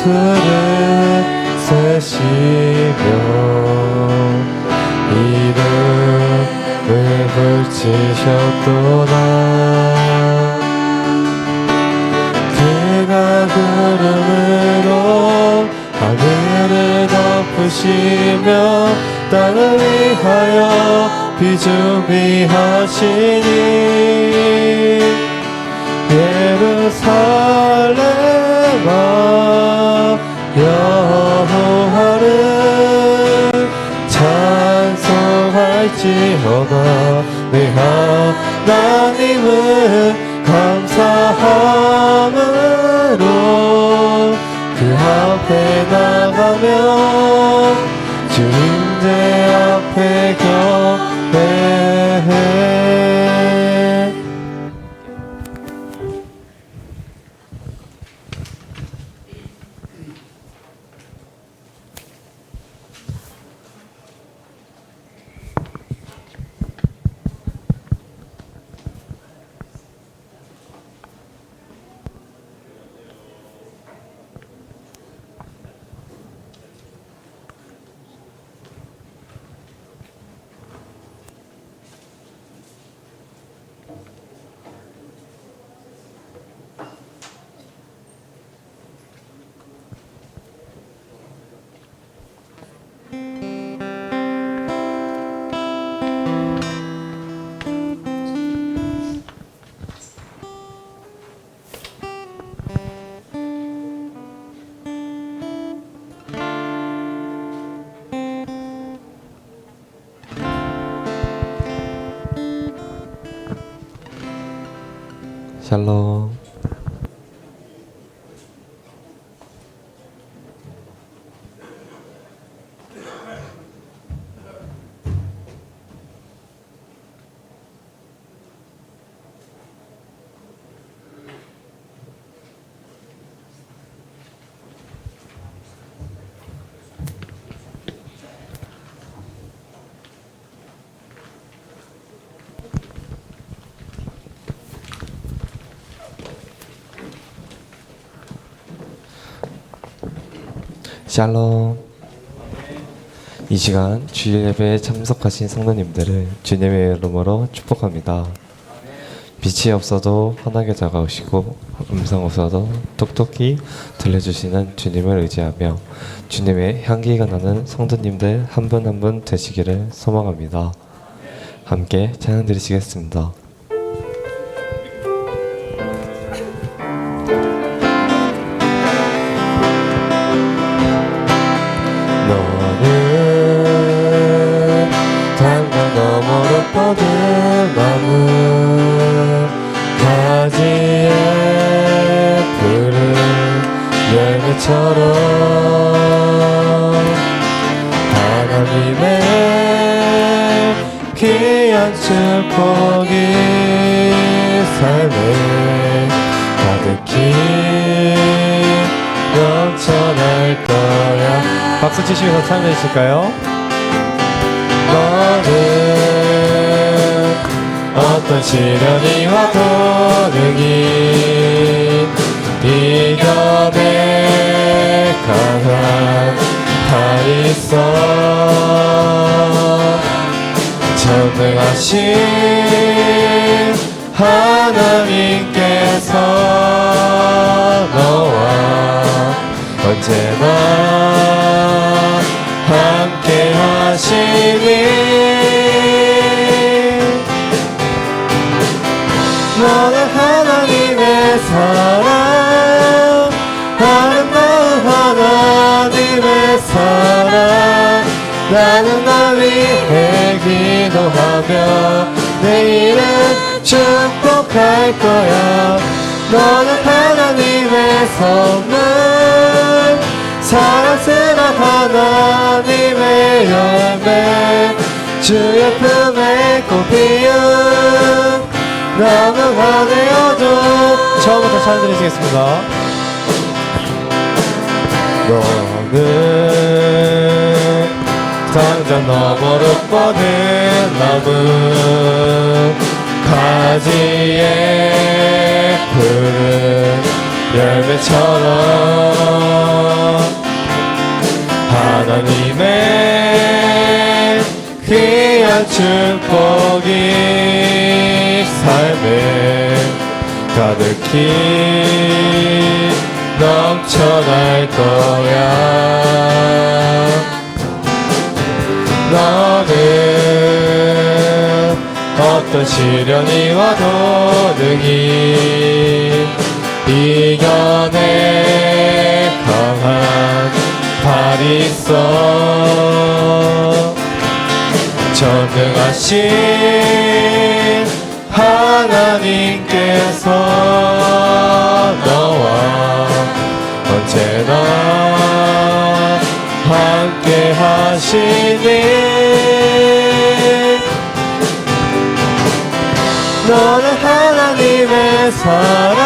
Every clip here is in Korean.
수를 세시며 이름을 붙이셨도다. 그가 구름으로 하늘을 덮으시며 땅을 위하여 비 준비하시니 예루살렘아 여호와를 찬송할지어다. 내 하나님은 감사함으로 그 앞에 나가며 주님의 앞에 경배해. 샬롬. 샬롬. 이 시간 주일 예배에 참석하신 성도님들을 주님의 이름으로 축복합니다. 빛이 없어도 환하게 다가오시고 음성 없어도 똑똑히 들려주시는 주님을 의지하며 주님의 향기가 나는 성도님들 한 분 한 분 되시기를 소망합니다. 함께 찬양 드리시겠습니다. 나무 가지에 푸른 열매처럼 하나님의 귀한 축복이 삶에 가득히 넘쳐날 거야. 박수 치시면서 찬양해 주실까요? 너는 어떤 시련이 와도 능히 이겨내 강한 팔 있어. 전능하신 하나님께서 너와 언제나 함께 하시니 너는 하나님의 사랑, 아름다운 하나님의 사랑. 나는 나 위해 기도하며 내일은 축복할 거야. 너는 하나님의 선물, 사랑스러운 하나님의 열매, 주의 품에 꽃 피운 나무가 되어줘. 처음부터 찬양 드리시겠습니다. 너는 당장 너머로 뻗은 나무 가지에 푸른 열매처럼 하나님의 귀한 축복이 삶에 가득히 넘쳐날 거야. 너는 어떤 시련이 와도 능히 이겨내 강한 발이 있어. 전능하신 하나님께서 너와 언제나 함께 하시니 너는 하나님의 사랑,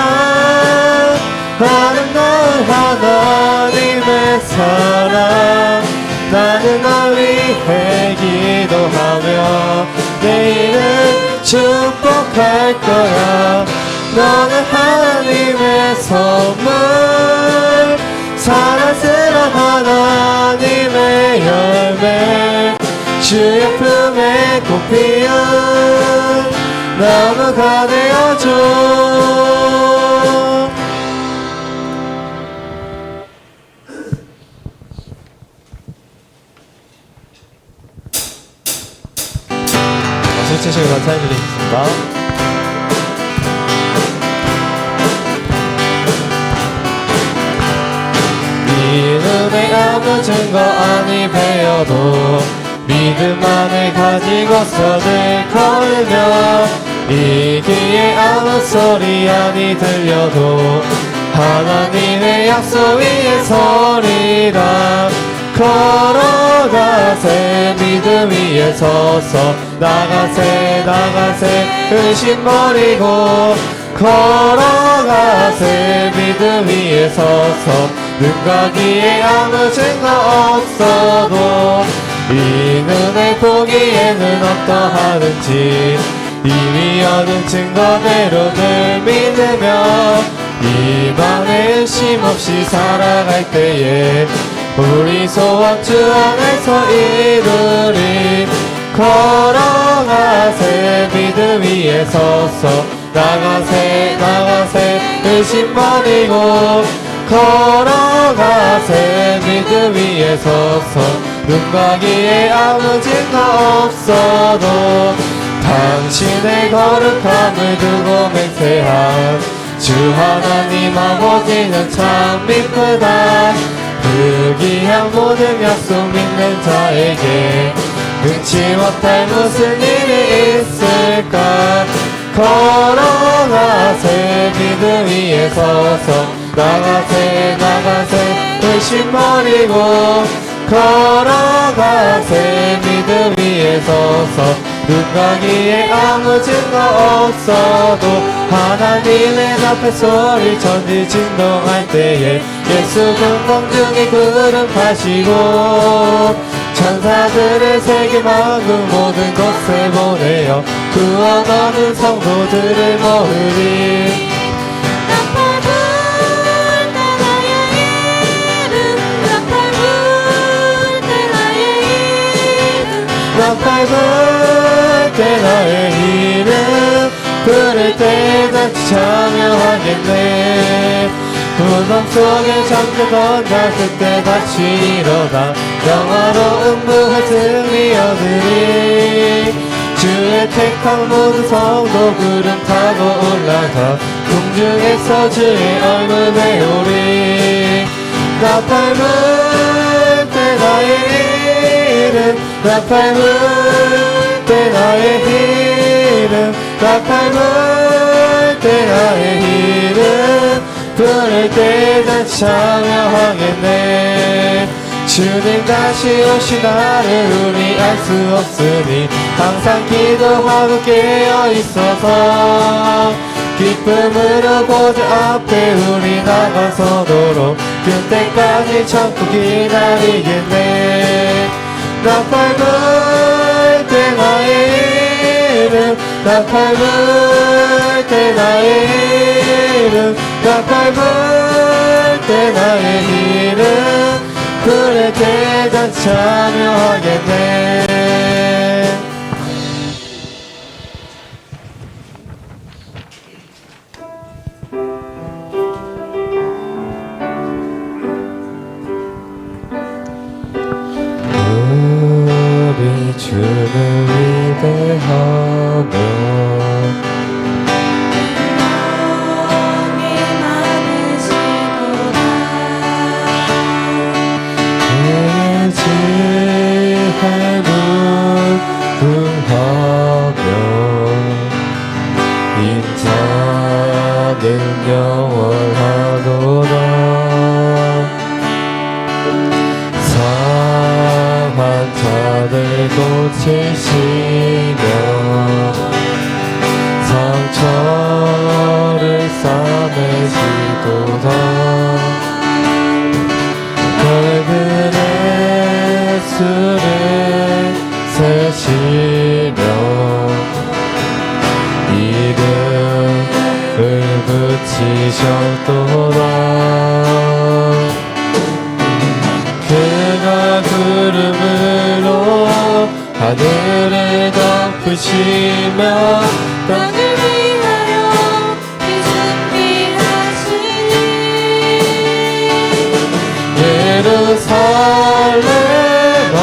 아름다운 하나님의 사랑. 나는 널 위해 기도하며 내일은 축복할 거야. 너는 하나님의 선물, 사랑스러운 하나님의 열매, 주의 품에 꽃 피운 나무가 되어줘. 박수 치시면서 찬양드리겠습니다. 이름의 아무 증거 아니 배워도 믿음만을 가지고서 늘 걸으며 이 귀에 아무 소리 아니 들려도 하나님의 약속 위에 서리라. 걸어가세 믿음 위에 서서 나가세 의심 버리고 걸어가세 믿음 위에 서서 눈과 귀에 아무 증거 없어도 이 눈을 보기에는 어떠하는지 이미 얻은 증거대로 늘 믿으며 이 맘에 의심 없이 살아갈 때에 우리 소원 주 안에서 이루리. 걸어가세 믿음 위에 서서 나가세 의심 버리고 걸어가세 믿음 위에 서서 눈과 귀에 아무 증거 없어도 당신의 거룩함을 두고 맹세한 주 하나님 아버지는 참 미쁘다. 그 귀한 모든 약속 믿는 자에게 능치 못할 무슨 일이 있을까. 걸어가세 믿음 위에 서서 나가세 의심 버리고 걸어가세 믿음 위에 서서 눈과 귀에 아무 증거 없어도 하나님의 앞에 소리 천지 진동할 때에 예수 공중에 구름 타시고 천사들을 세계 만국 모든 곳에 보내어 구원 얻은 성도들을 모으리. 나팔 불 때 나의 이름 부를 때 같이 참여하겠네. 구름 속에 잠들던 자 그때 다시 일어나 영화로운 무한 승리 얻으리. 주의 택한 모든 성도 구름 타고 올라가 공중에서 주의 얼굴 배우리. 나팔 불 때 나의 이름 나팔 불 때 나의 이름 나팔 불 때 나의 이름 부를 때 다시 참여하겠네. 주님 다시 오신 날을 우리 알 수 없으니 항상 기도하고 깨어 있어서 기쁨으로 보좌 앞에 우리 나가서도록 그때까지 참고 기다리겠네. 나팔 불 때 나의 이름 나팔 불 때 나의 이름 나팔 불 때 나의 이름 부를 때 참여하겠네. 우리 주를 위대하며 인자는 영원하도다. 상한 자들 고치시며 상처를 싸매시도다. 별들의 수를 세시며 이름을 붙이셨도다. 그가 구름으로 하늘을 덮으시며 땅을 위하여 준비하시니 예루살렘아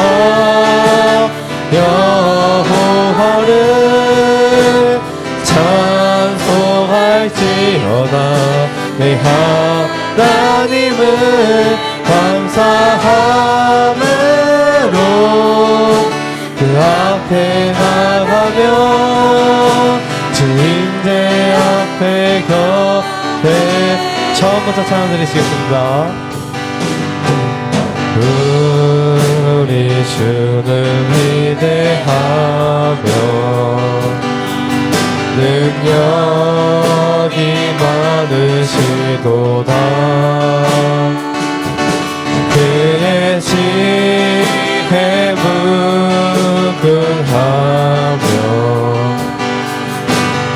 여호와를 찬송할지어다. 내 하나님을 감사함으로 그 앞에 나가며 주 임재 앞에 곁에 처음부터 찬양 드리시겠습니다. 우리 주는 위대하며 능력이 많으시도다. 그의 지혜 무궁하며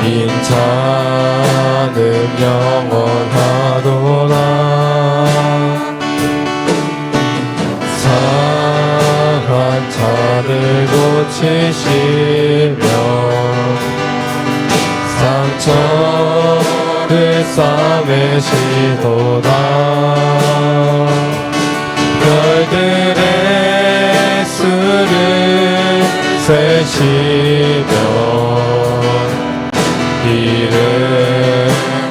인자는 영원하도다. 상한 자들 고치시며 상처를 싸매시도다. 별들의 수를 세시며 이름을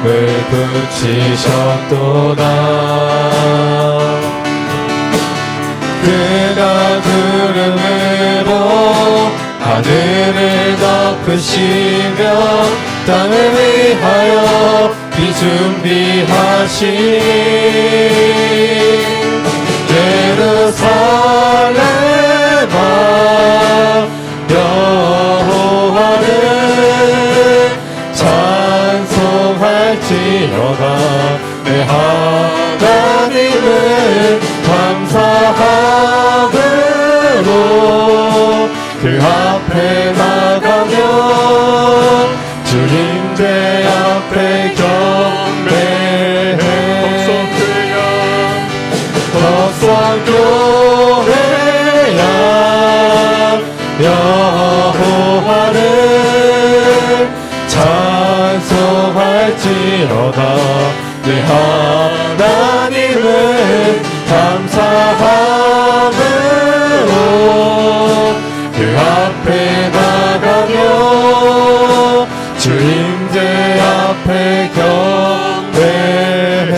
붙이셨도다. 그가 구름으로 하늘을 덮으시며 땅을 위하여 비준비하시니 예루살렘아 여호와를 찬송할지어다. 내 하나님을 감사함으로 그 앞에 나가며 주 임재 앞에 경배해. 덕성교회야 여호와를 찬송할지어다. 내 하나님을 감사함으로 그 앞에 나가며 주 임재 앞에 경배해.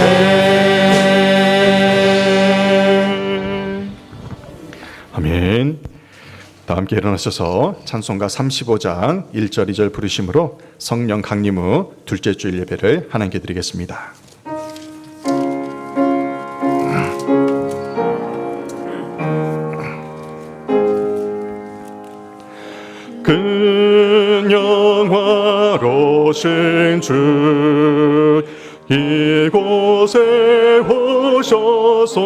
아멘. 다 함께 일어나셔서 찬송가 35장 1절 2절 부르심으로 성령 강림 후 둘째 주일 예배를 하나님께 드리겠습니다. 큰 영화로신 주 이곳에 오셔서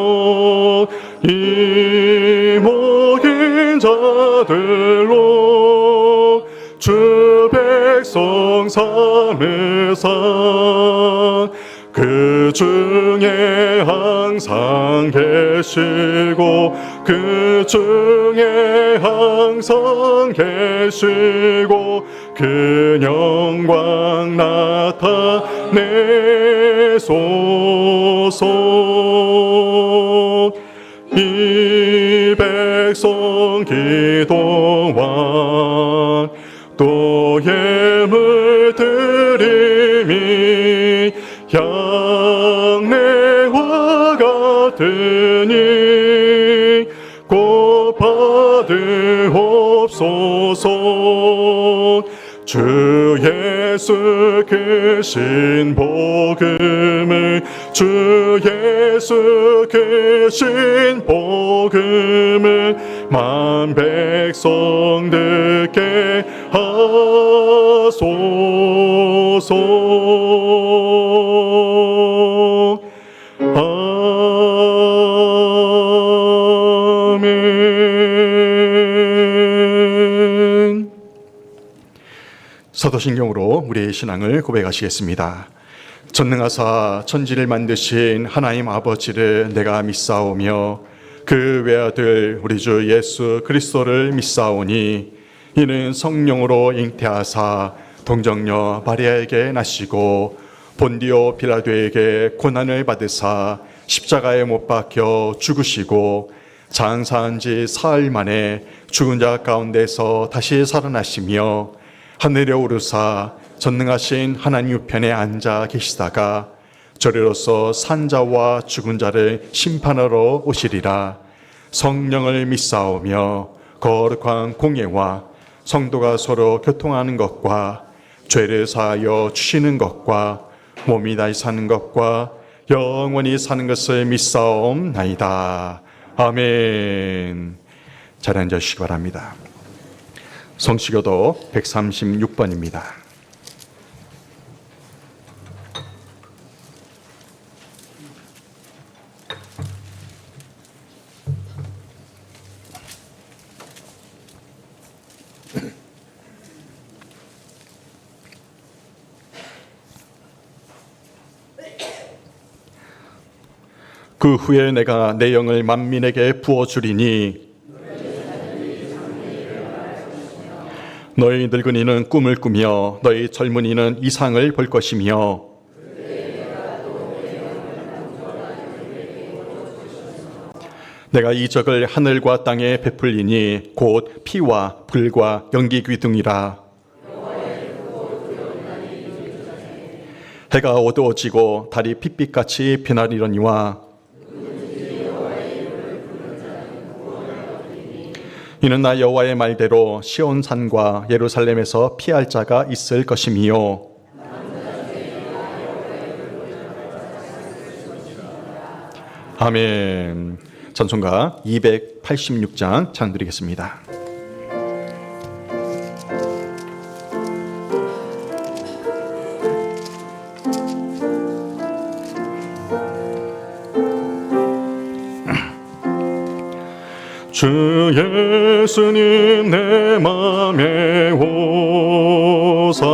이 모인 자들로 주 백성 삼으사 그 중에 항상 계시고 그 중에 항상 계시고 그 영광 나타내소서. 이 백성 기도와 또 예물 드림이 향내와 같으니 곧 받으옵소서. 주 예수 크신 복음을 주 예수 크신 복음을 만 백성 듣게 하소서. 아멘. 사도신경으로 우리의 신앙을 고백하시겠습니다. 전능하사 천지를 만드신 하나님 아버지를 내가 믿사오며 그 외아들 우리 주 예수 그리스도를 믿사오니 이는 성령으로 잉태하사 동정녀 마리아에게 나시고 본디오 빌라도에게 고난을 받으사 십자가에 못 박혀 죽으시고 장사한 지 사흘 만에 죽은 자 가운데서 다시 살아나시며 하늘에 오르사 전능하신 하나님 우편에 앉아 계시다가 저리로서 산자와 죽은 자를 심판하러 오시리라. 성령을 믿사오며 거룩한 공예와 성도가 서로 교통하는 것과 죄를 사하여 주시는 것과 몸이 다시 사는 것과 영원히 사는 것을 믿사옵나이다. 아멘. 잘 앉아주시기 바랍니다. 성시교도 136번입니다. 그 후에 내가 내 영을 만민에게 부어주리니 너희 늙은이는 꿈을 꾸며 너희 젊은이는 이상을 볼 것이며 내가 이적을 하늘과 땅에 베풀리니 곧 피와 불과 연기 귀등이라. 해가 어두워지고 달이 핏빛같이 빛나리려니와 이는 나 여호와의 말대로 시온산과 예루살렘에서 피할 자가 있을 것임이요 아멘. 찬송가 286장 찬 드리겠습니다. 주 예수님 내 맘에 오사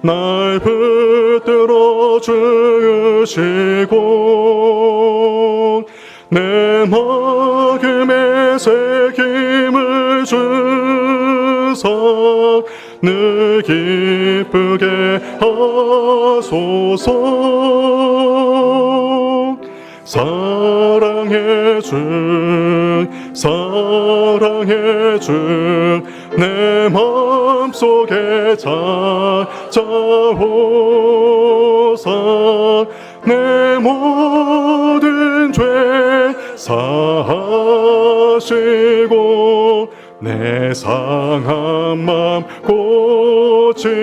날 붙들어 주시고 내 마음에 새김을 주사 늘 기쁘게 하소서. 사랑해 주 내 마음속에 찾아오사 내 모든 죄 사하시고 내 상한 맘 고치소서.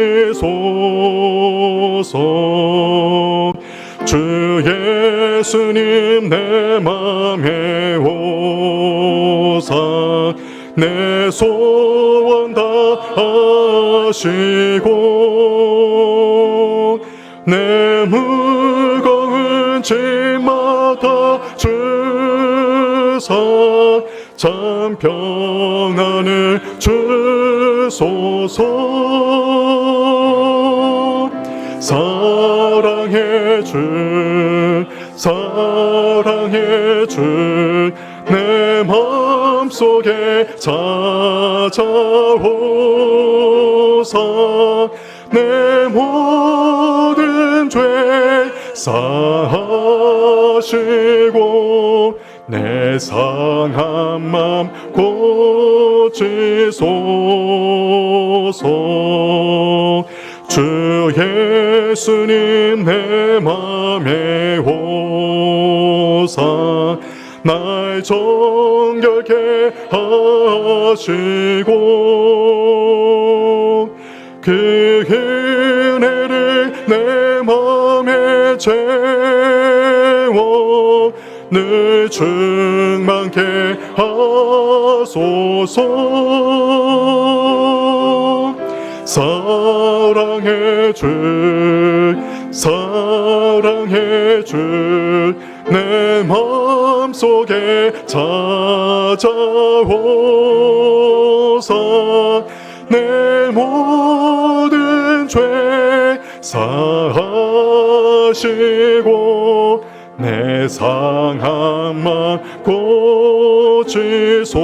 주 예수님 내 맘에 오사 내 소원 다 하시고 내 무거운 짐마다 주사 참 평안을 주소서. 사랑해 주 사랑의 주 내 마음속에 찾아오사 내 모든 죄 사하시고 내 상한 맘 고치소서. 주 예수님 내 맘에 오사 날 정결케 하시고 그 은혜를 내 맘에 채워 늘 충만케 하소서. 사랑의 주 사랑의 주 내 마음속에 찾아오사 내 모든 죄 사하시고 내 상한 맘 고치소서.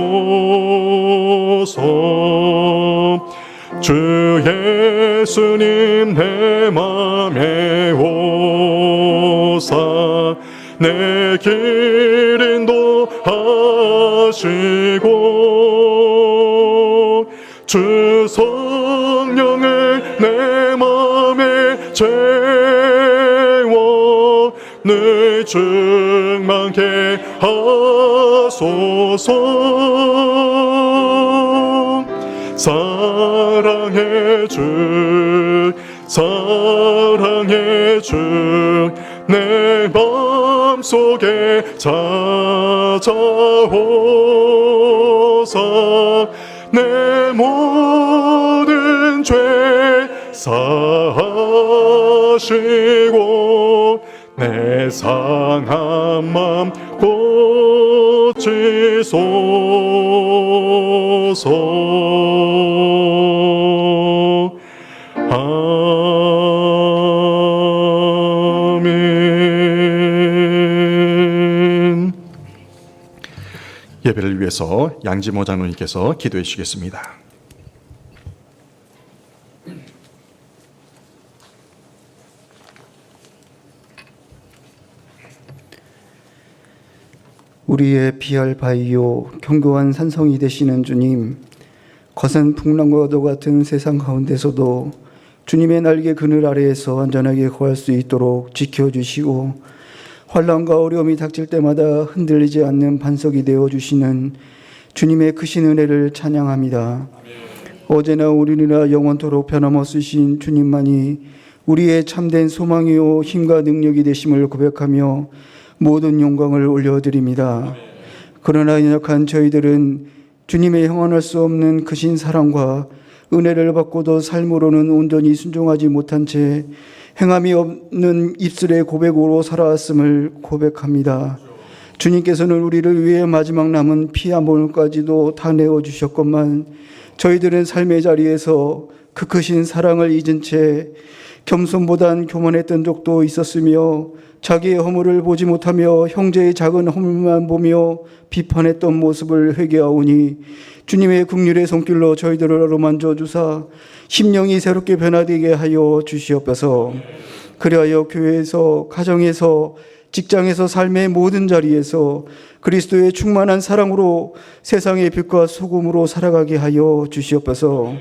주 예수님 내 맘에 오사 내 길 인도하시고 주 성령을 내 맘에 채워 늘 충만케 하소서. 사랑의 주 사랑의 주 내 마음속에 찾아오사 내 모든 죄 사하시고 내 상한 맘 고치소서. 아멘. 예배를 위해서 양지모 장로님께서 기도해 주시겠습니다. 우리의 피할 바위요 견고한 산성이 되시는 주님, 거센 풍랑과도 같은 세상 가운데서도 주님의 날개 그늘 아래에서 안전하게 거할 수 있도록 지켜주시고 환난과 어려움이 닥칠 때마다 흔들리지 않는 반석이 되어주시는 주님의 크신 은혜를 찬양합니다. 어제나 오늘이나 영원토록 변함없으신 주님만이 우리의 참된 소망이요 힘과 능력이 되심을 고백하며 모든 영광을 올려드립니다. 그러나 연약한 저희들은 주님의 형언할 수 없는 크신 사랑과 은혜를 받고도 삶으로는 온전히 순종하지 못한 채 행함이 없는 입술의 고백으로 살아왔음을 고백합니다. 주님께서는 우리를 위해 마지막 남은 피 한 방울까지도 다 내어주셨건만 저희들은 삶의 자리에서 그 크신 사랑을 잊은 채 겸손보단 교만했던 적도 있었으며 자기의 허물을 보지 못하며 형제의 작은 허물만 보며 비판했던 모습을 회개하오니 주님의 긍휼의 손길로 저희들을 어루만져 주사 심령이 새롭게 변화되게 하여 주시옵소서. 그리하여 교회에서, 가정에서, 직장에서, 삶의 모든 자리에서 그리스도의 충만한 사랑으로 세상의 빛과 소금으로 살아가게 하여 주시옵소서.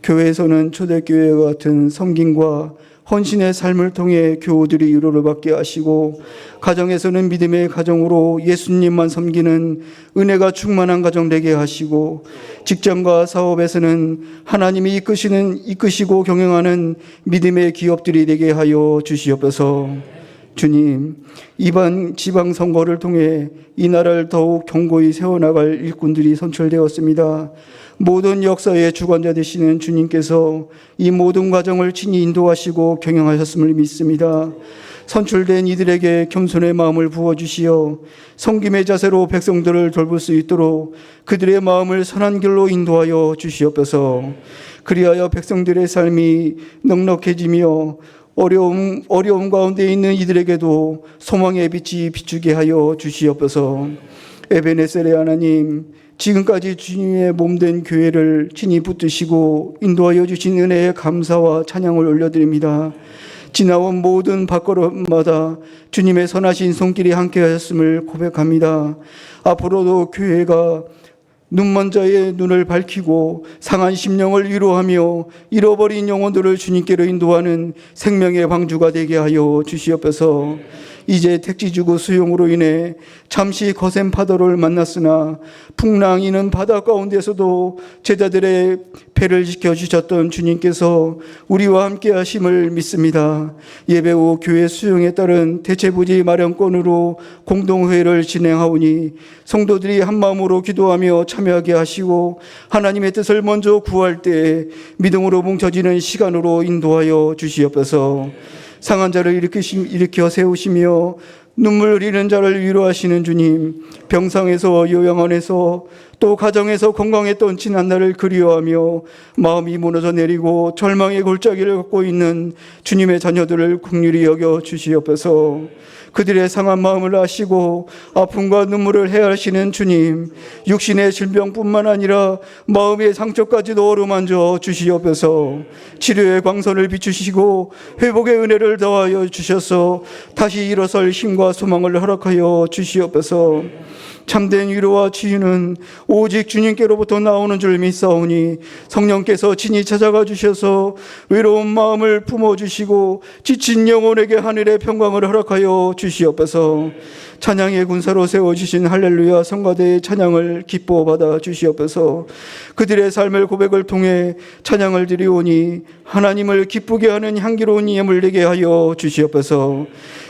교회에서는 초대교회와 같은 섬김과 헌신의 삶을 통해 교우들이 위로를 받게 하시고, 가정에서는 믿음의 가정으로 예수님만 섬기는 은혜가 충만한 가정 되게 하시고, 직장과 사업에서는 하나님이 이끄시고 경영하는 믿음의 기업들이 되게 하여 주시옵소서. 주님, 이번 지방선거를 통해 이 나라를 더욱 견고히 세워나갈 일꾼들이 선출되었습니다. 모든 역사의 주관자 되시는 주님께서 이 모든 과정을 친히 인도하시고 경영하셨음을 믿습니다. 선출된 이들에게 겸손의 마음을 부어주시어 섬김의 자세로 백성들을 돌볼 수 있도록 그들의 마음을 선한 길로 인도하여 주시옵소서. 그리하여 백성들의 삶이 넉넉해지며 어려움 가운데 있는 이들에게도 소망의 빛이 비추게 하여 주시옵소서. 에베네셀의 하나님, 지금까지 주님의 몸된 교회를 친히 붙드시고 인도하여 주신 은혜에 감사와 찬양을 올려드립니다. 지나온 모든 발걸음마다 주님의 선하신 손길이 함께하였음을 고백합니다. 앞으로도 교회가 눈먼 자의 눈을 밝히고 상한 심령을 위로하며 잃어버린 영혼들을 주님께로 인도하는 생명의 방주가 되게 하여 주시옵소서. 이제 택지주고 수용으로 인해 잠시 거센 파도를 만났으나 풍랑이는 바다 가운데서도 제자들의 배를 지켜주셨던 주님께서 우리와 함께 하심을 믿습니다. 예배 후 교회 수용에 따른 대체부지 마련권으로 공동회의를 진행하오니 성도들이 한마음으로 기도하며 참여하게 하시고 하나님의 뜻을 먼저 구할 때 믿음으로 뭉쳐지는 시간으로 인도하여 주시옵소서. 상한 자를 일으켜 세우시며 눈물 흘리는 자를 위로하시는 주님, 병상에서 요양원에서 또 가정에서 건강했던 지난날을 그리워하며 마음이 무너져 내리고 절망의 골짜기를 걷고 있는 주님의 자녀들을 긍휼히 여겨 주시옵소서. 그들의 상한 마음을 아시고 아픔과 눈물을 헤아리시는 주님, 육신의 질병뿐만 아니라 마음의 상처까지도 어루만져 주시옵소서. 치료의 광선을 비추시고 회복의 은혜를 더하여 주셔서 다시 일어설 힘과 소망을 허락하여 주시옵소서. 참된 위로와 치유는 오직 주님께로부터 나오는 줄 믿사오니 성령께서 친히 찾아가 주셔서 외로운 마음을 품어주시고 지친 영혼에게 하늘의 평강을 허락하여 주시옵소서. 찬양의 군사로 세워주신 할렐루야 성가대의 찬양을 기뻐 받아 주시옵소서. 그들의 삶의 고백을 통해 찬양을 드리오니 하나님을 기쁘게 하는 향기로운 예물 되게 하여 주시옵소서.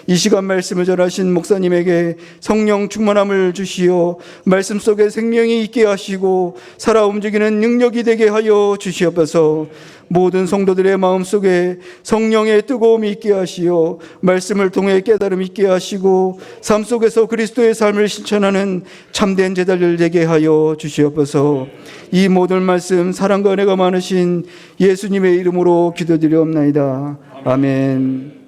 이 시간 말씀을 전하신 목사님에게 성령 충만함을 주시어 말씀 속에 생명이 있게 하시고 살아 움직이는 능력이 되게 하여 주시옵소서. 모든 성도들의 마음속에 성령의 뜨거움이 있게 하시어 말씀을 통해 깨달음 있게 하시고 삶 속에서 그리스도의 삶을 실천하는 참된 제자들 되게 하여 주시옵소서. 이 모든 말씀 사랑과 은혜가 많으신 예수님의 이름으로 기도드리옵나이다. 아멘.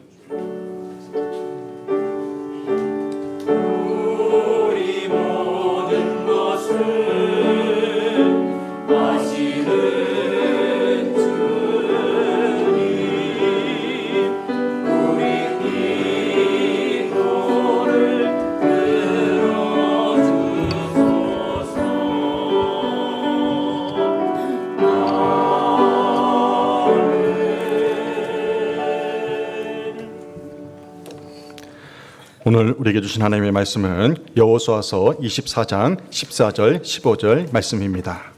오늘 우리에게 주신 하나님의 말씀은 여호수아서 24장 14절 15절 말씀입니다.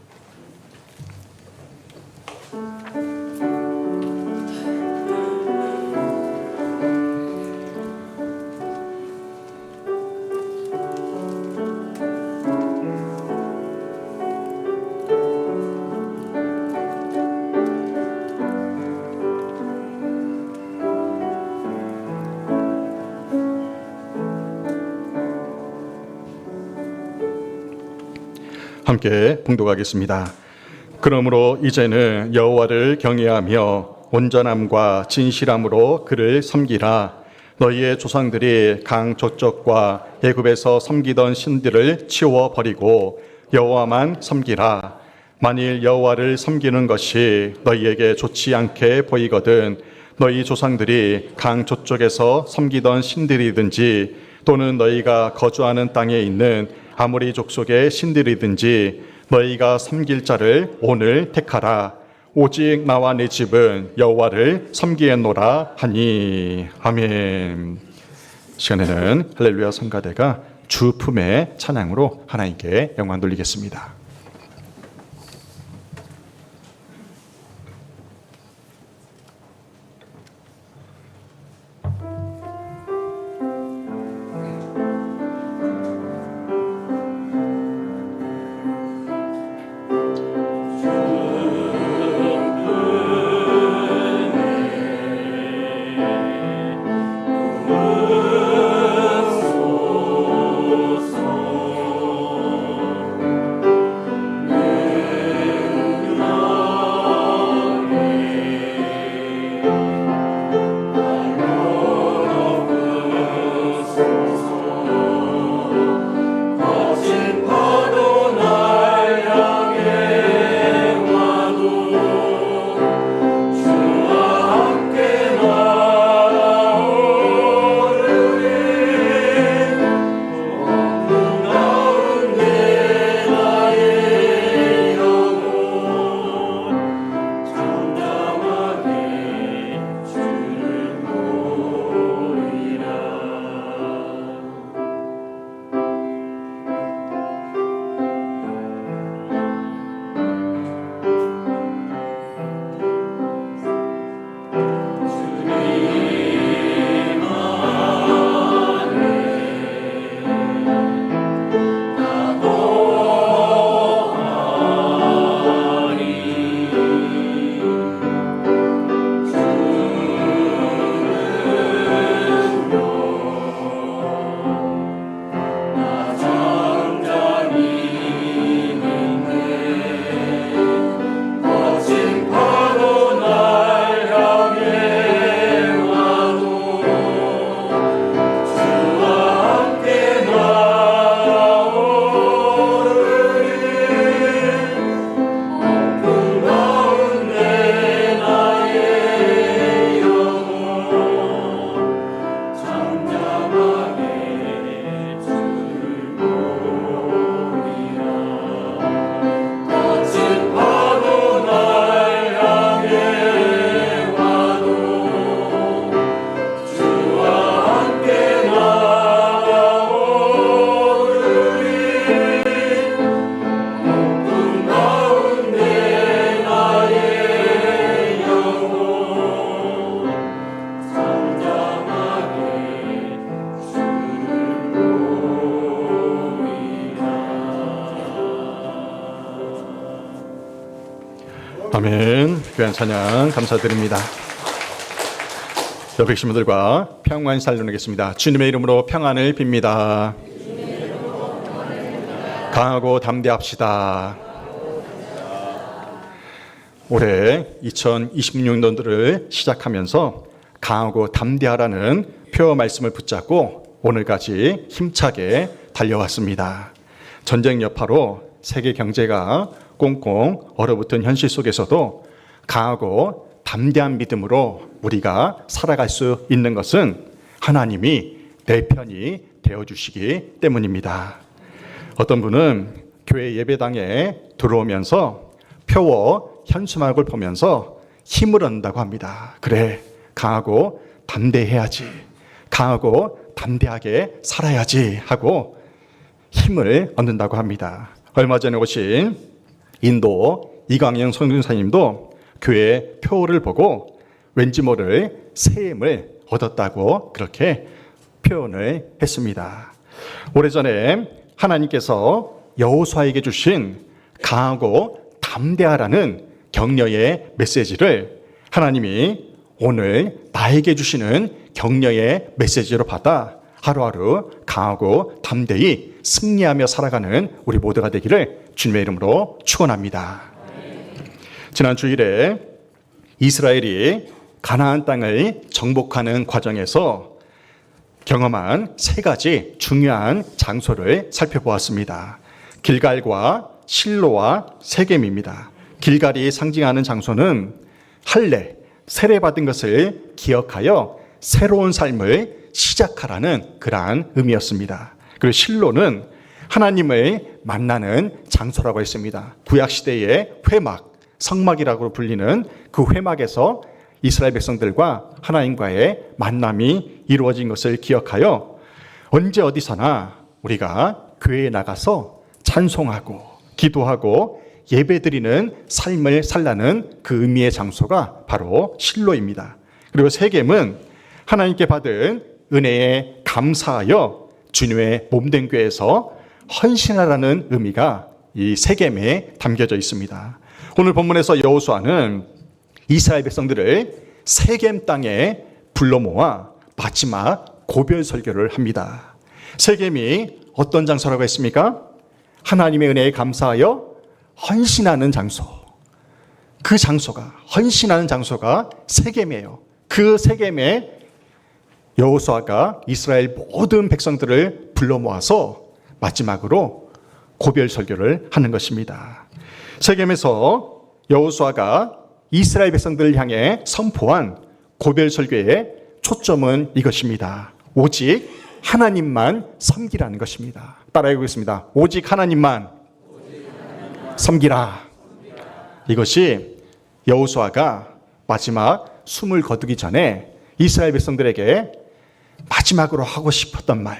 함께 봉독하겠습니다. 그러므로 이제는 여호와를 경외하며 온전함과 진실함으로 그를 섬기라. 너희의 조상들이 강 저쪽과 애굽에서 섬기던 신들을 치워버리고 여호와만 섬기라. 만일 여호와를 섬기는 것이 너희에게 좋지 않게 보이거든 너희 조상들이 강 저쪽에서 섬기던 신들이든지 또는 너희가 거주하는 땅에 있는 아무리 족속의 신들이든지 너희가 섬길 자를 오늘 택하라. 오직 나와 내 집은 여호와를 섬기겠노라 하니. 아멘. 시간에는 할렐루야 성가대가 주품의 찬양으로 하나님께 영광 돌리겠습니다. 아멘. 귀한 찬양 감사드립니다. 옆에 계신 분들과 평안 살려놓겠습니다. 주님의 이름으로 평안을 빕니다. 강하고 담대합시다. 올해 2026년도를 시작하면서 강하고 담대하라는 표어 말씀을 붙잡고 오늘까지 힘차게 달려왔습니다. 전쟁 여파로 세계 경제가 꽁꽁 얼어붙은 현실 속에서도 강하고 담대한 믿음으로 우리가 살아갈 수 있는 것은 하나님이 내 편이 되어주시기 때문입니다. 어떤 분은 교회 예배당에 들어오면서 표어 현수막을 보면서 힘을 얻는다고 합니다. 그래, 강하고 담대해야지, 강하고 담대하게 살아야지 하고 힘을 얻는다고 합니다. 얼마 전에 오신 인도 이광영 선교사님도 교회 표어를 보고 왠지 모를 새 힘을 얻었다고 그렇게 표현을 했습니다. 오래전에 하나님께서 여호수아에게 주신 강하고 담대하라는 격려의 메시지를 하나님이 오늘 나에게 주시는 격려의 메시지로 받아 하루하루 강하고 담대히 승리하며 살아가는 우리 모두가 되기를 주님의 이름으로 축원합니다. 지난 주일에 이스라엘이 가나안 땅을 정복하는 과정에서 경험한 세 가지 중요한 장소를 살펴보았습니다. 길갈과 실로와 세겜입니다. 길갈이 상징하는 장소는 할례, 세례받은 것을 기억하여 새로운 삶을 시작하라는 그러한 의미였습니다. 그리고 실로는 하나님을 만나는 장소라고 했습니다. 구약시대의 회막, 성막이라고 불리는 그 회막에서 이스라엘 백성들과 하나님과의 만남이 이루어진 것을 기억하여 언제 어디서나 우리가 교회에 나가서 찬송하고 기도하고 예배드리는 삶을 살라는 그 의미의 장소가 바로 실로입니다. 그리고 세겜은 하나님께 받은 은혜에 감사하여 주님의 몸된 교회에서 헌신하라는 의미가 이 세겜에 담겨져 있습니다. 오늘 본문에서 여호수아는 이스라엘 백성들을 세겜 땅에 불러 모아 마지막 고별 설교를 합니다. 세겜이 어떤 장소라고 했습니까? 하나님의 은혜에 감사하여 헌신하는 장소. 그 장소가, 헌신하는 장소가 세겜이에요. 그 세겜에 여호수아가 이스라엘 모든 백성들을 불러 모아서 마지막으로 고별 설교를 하는 것입니다. 세겜에서 여호수아가 이스라엘 백성들을 향해 선포한 고별 설교의 초점은 이것입니다. 오직 하나님만 섬기라는 것입니다. 따라해 보겠습니다. 오직 하나님만 섬기라. 이것이 여호수아가 마지막 숨을 거두기 전에 이스라엘 백성들에게 마지막으로 하고 싶었던 말,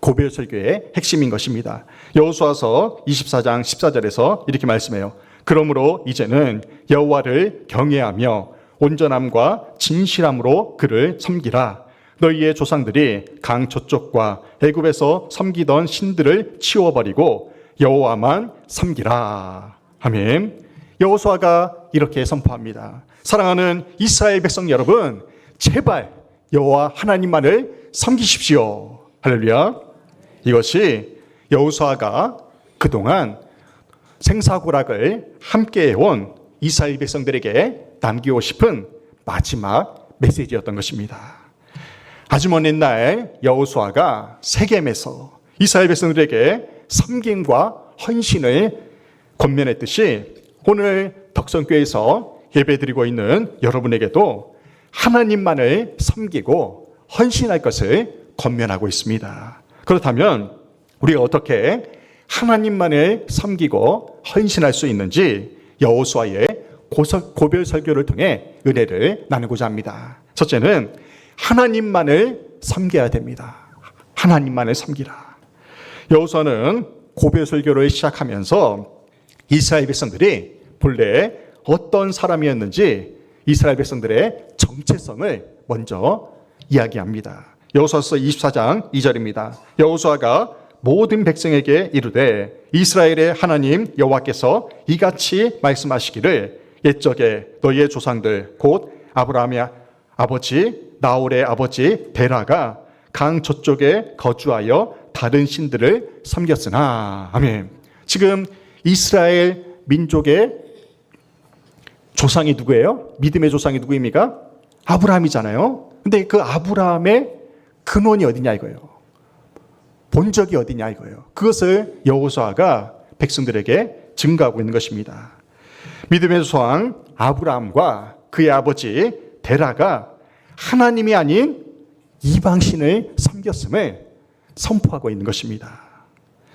고별 설교의 핵심인 것입니다. 여호수아서 24장 14절에서 이렇게 말씀해요. 그러므로 이제는 여호와를 경외하며 온전함과 진실함으로 그를 섬기라. 너희의 조상들이 강 저쪽과 애굽에서 섬기던 신들을 치워버리고 여호와만 섬기라. 아멘. 여호수아가 이렇게 선포합니다. 사랑하는 이스라엘 백성 여러분, 제발 여호와 하나님만을 섬기십시오. 할렐루야. 이것이 여호수아가 그동안 생사고락을 함께 해온 이스라엘 백성들에게 남기고 싶은 마지막 메시지였던 것입니다. 아주 먼 옛날 여호수아가 세겜에서 이스라엘 백성들에게 섬김과 헌신을 권면했듯이 오늘 덕성교회에서 예배드리고 있는 여러분에게도 하나님만을 섬기고 헌신할 것을 권면하고 있습니다. 그렇다면 우리가 어떻게 하나님만을 섬기고 헌신할 수 있는지 여호수아의 고별 설교를 통해 은혜를 나누고자 합니다. 첫째는 하나님만을 섬겨야 됩니다. 하나님만을 섬기라. 여호수아는 고별 설교를 시작하면서 이스라엘 백성들이 본래 어떤 사람이었는지 이스라엘 백성들의 정체성을 먼저 이야기합니다. 여호수아서 24장 2절입니다. 여호수아가 모든 백성에게 이르되 이스라엘의 하나님 여호와께서 이같이 말씀하시기를 옛적에 너희의 조상들 곧 아브라함의 아버지 나홀의 아버지 데라가 강 저쪽에 거주하여 다른 신들을 섬겼으나. 아멘. 지금 이스라엘 민족의 조상이 누구예요? 믿음의 조상이 누구입니까? 아브라함이잖아요. 근데 그 아브라함의 근원이 어디냐 이거예요. 본적이 어디냐 이거예요. 그것을 여호수아가 백성들에게 증거하고 있는 것입니다. 믿음의 조상 아브라함과 그의 아버지 데라가 하나님이 아닌 이방신을 섬겼음을 선포하고 있는 것입니다.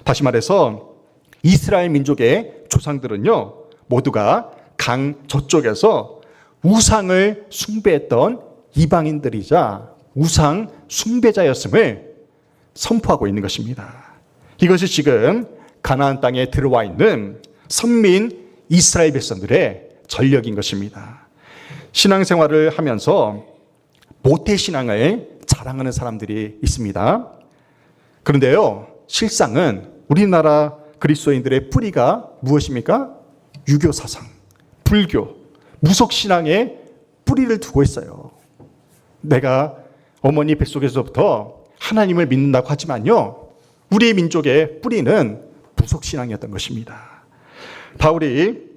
다시 말해서 이스라엘 민족의 조상들은요, 모두가 강 저쪽에서 우상을 숭배했던 이방인들이자 우상 숭배자였음을 선포하고 있는 것입니다. 이것이 지금 가나안 땅에 들어와 있는 선민 이스라엘 백성들의 전력인 것입니다. 신앙생활을 하면서 모태신앙을 자랑하는 사람들이 있습니다. 그런데요, 실상은 우리나라 그리스도인들의 뿌리가 무엇입니까? 유교 사상, 불교, 무속신앙에 뿌리를 두고 있어요. 내가 어머니 뱃속에서부터 하나님을 믿는다고 하지만요, 우리 민족의 뿌리는 무속신앙이었던 것입니다. 바울이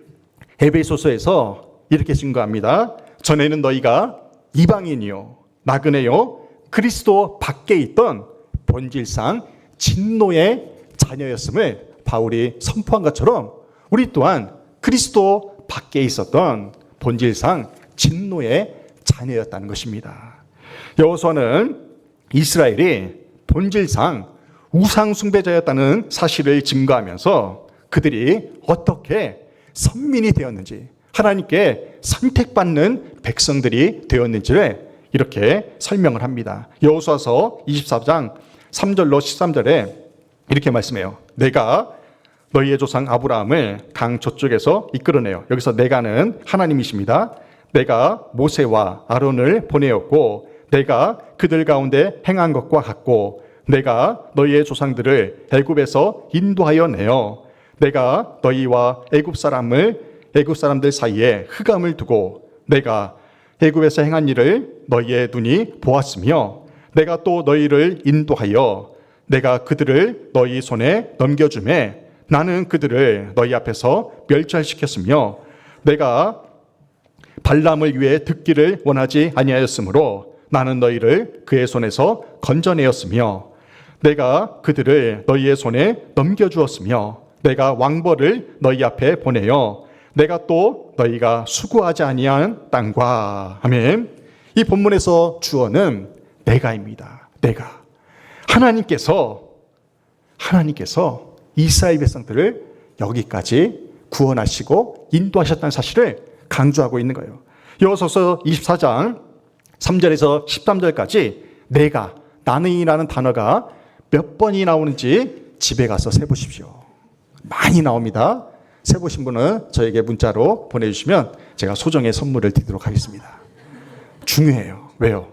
에베소서에서 이렇게 증거합니다. 전에는 너희가 이방인이요 나그네요 그리스도 밖에 있던 본질상 진노의 자녀였음을 바울이 선포한 것처럼 우리 또한 그리스도 밖에 있었던 본질상 진노의 자녀였다는 것입니다. 여호수아는 이스라엘이 본질상 우상 숭배자였다는 사실을 증거하면서 그들이 어떻게 선민이 되었는지, 하나님께 선택받는 백성들이 되었는지를 이렇게 설명을 합니다. 여호수아서 24장 3절로 13절에 이렇게 말씀해요. 내가 너희의 조상 아브라함을 강 저쪽에서 이끌어내요. 여기서 내가는 하나님이십니다. 내가 모세와 아론을 보내었고 내가 그들 가운데 행한 것과 같고 내가 너희의 조상들을 애굽에서 인도하여 내어 내가 너희와 애굽 사람들 사이에 흑암을 두고 내가 애굽에서 행한 일을 너희의 눈이 보았으며 내가 또 너희를 인도하여 내가 그들을 너희 손에 넘겨주매 나는 그들을 너희 앞에서 멸절시켰으며 내가 발람을 위해 듣기를 원하지 아니하였으므로 나는 너희를 그의 손에서 건져내었으며 내가 그들을 너희의 손에 넘겨주었으며 내가 왕벌을 너희 앞에 보내어 내가 또 너희가 수고하지 아니한 땅과. 아멘. 이 본문에서 주어는 내가입니다. 내가. 하나님께서 이스라엘 백성들을 여기까지 구원하시고 인도하셨다는 사실을 강조하고 있는 거예요. 여호수아서 24장 3절에서 13절까지 내가, 나는이라는 단어가 몇 번이 나오는지 집에 가서 세보십시오. 많이 나옵니다. 세보신 분은 저에게 문자로 보내주시면 제가 소정의 선물을 드리도록 하겠습니다. 중요해요. 왜요?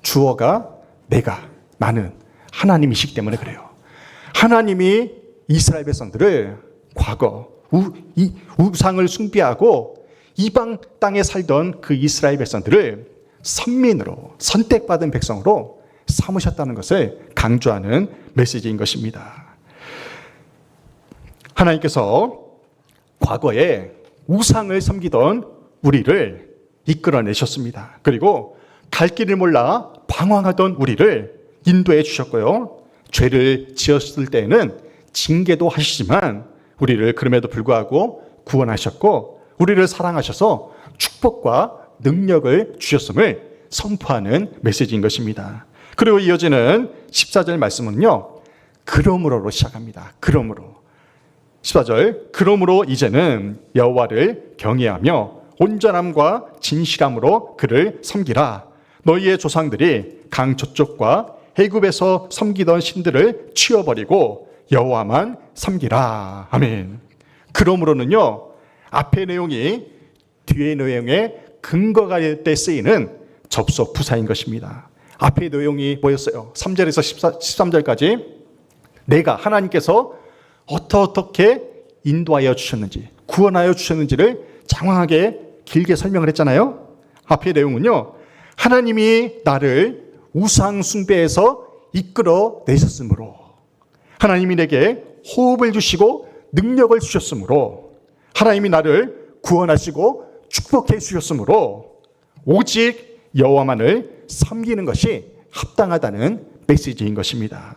주어가 내가, 나는 하나님이시기 때문에 그래요. 하나님이 이스라엘 백성들을 과거 우상을 숭배하고 이방 땅에 살던 그 이스라엘 백성들을 선민으로 선택받은 백성으로 삼으셨다는 것을 강조하는 메시지인 것입니다. 하나님께서 과거에 우상을 섬기던 우리를 이끌어내셨습니다. 그리고 갈 길을 몰라 방황하던 우리를 인도해 주셨고요. 죄를 지었을 때에는 징계도 하시지만 우리를 그럼에도 불구하고 구원하셨고 우리를 사랑하셔서 축복과 능력을 주셨음을 선포하는 메시지인 것입니다. 그리고 이어지는 14절 말씀은요, 그러므로로 시작합니다. 그러므로. 14절, 그러므로 이제는 여호와를 경외하며 온전함과 진실함으로 그를 섬기라. 너희의 조상들이 강 저쪽과 애굽에서 섬기던 신들을 치워버리고 여호와만 섬기라. 아멘. 그러므로는요, 앞의 내용이 뒤의 내용에 근거가 될 때 쓰이는 접속 부사인 것입니다. 앞의 내용이 뭐였어요? 3절에서 13절까지 내가, 하나님께서 어떻게 인도하여 주셨는지, 구원하여 주셨는지를 장황하게 길게 설명을 했잖아요. 앞의 내용은요, 하나님이 나를 우상 숭배에서 이끌어 내셨으므로, 하나님이 내게 호흡을 주시고 능력을 주셨으므로, 하나님이 나를 구원하시고 축복해 주셨으므로 오직 여호와만을 섬기는 것이 합당하다는 메시지인 것입니다.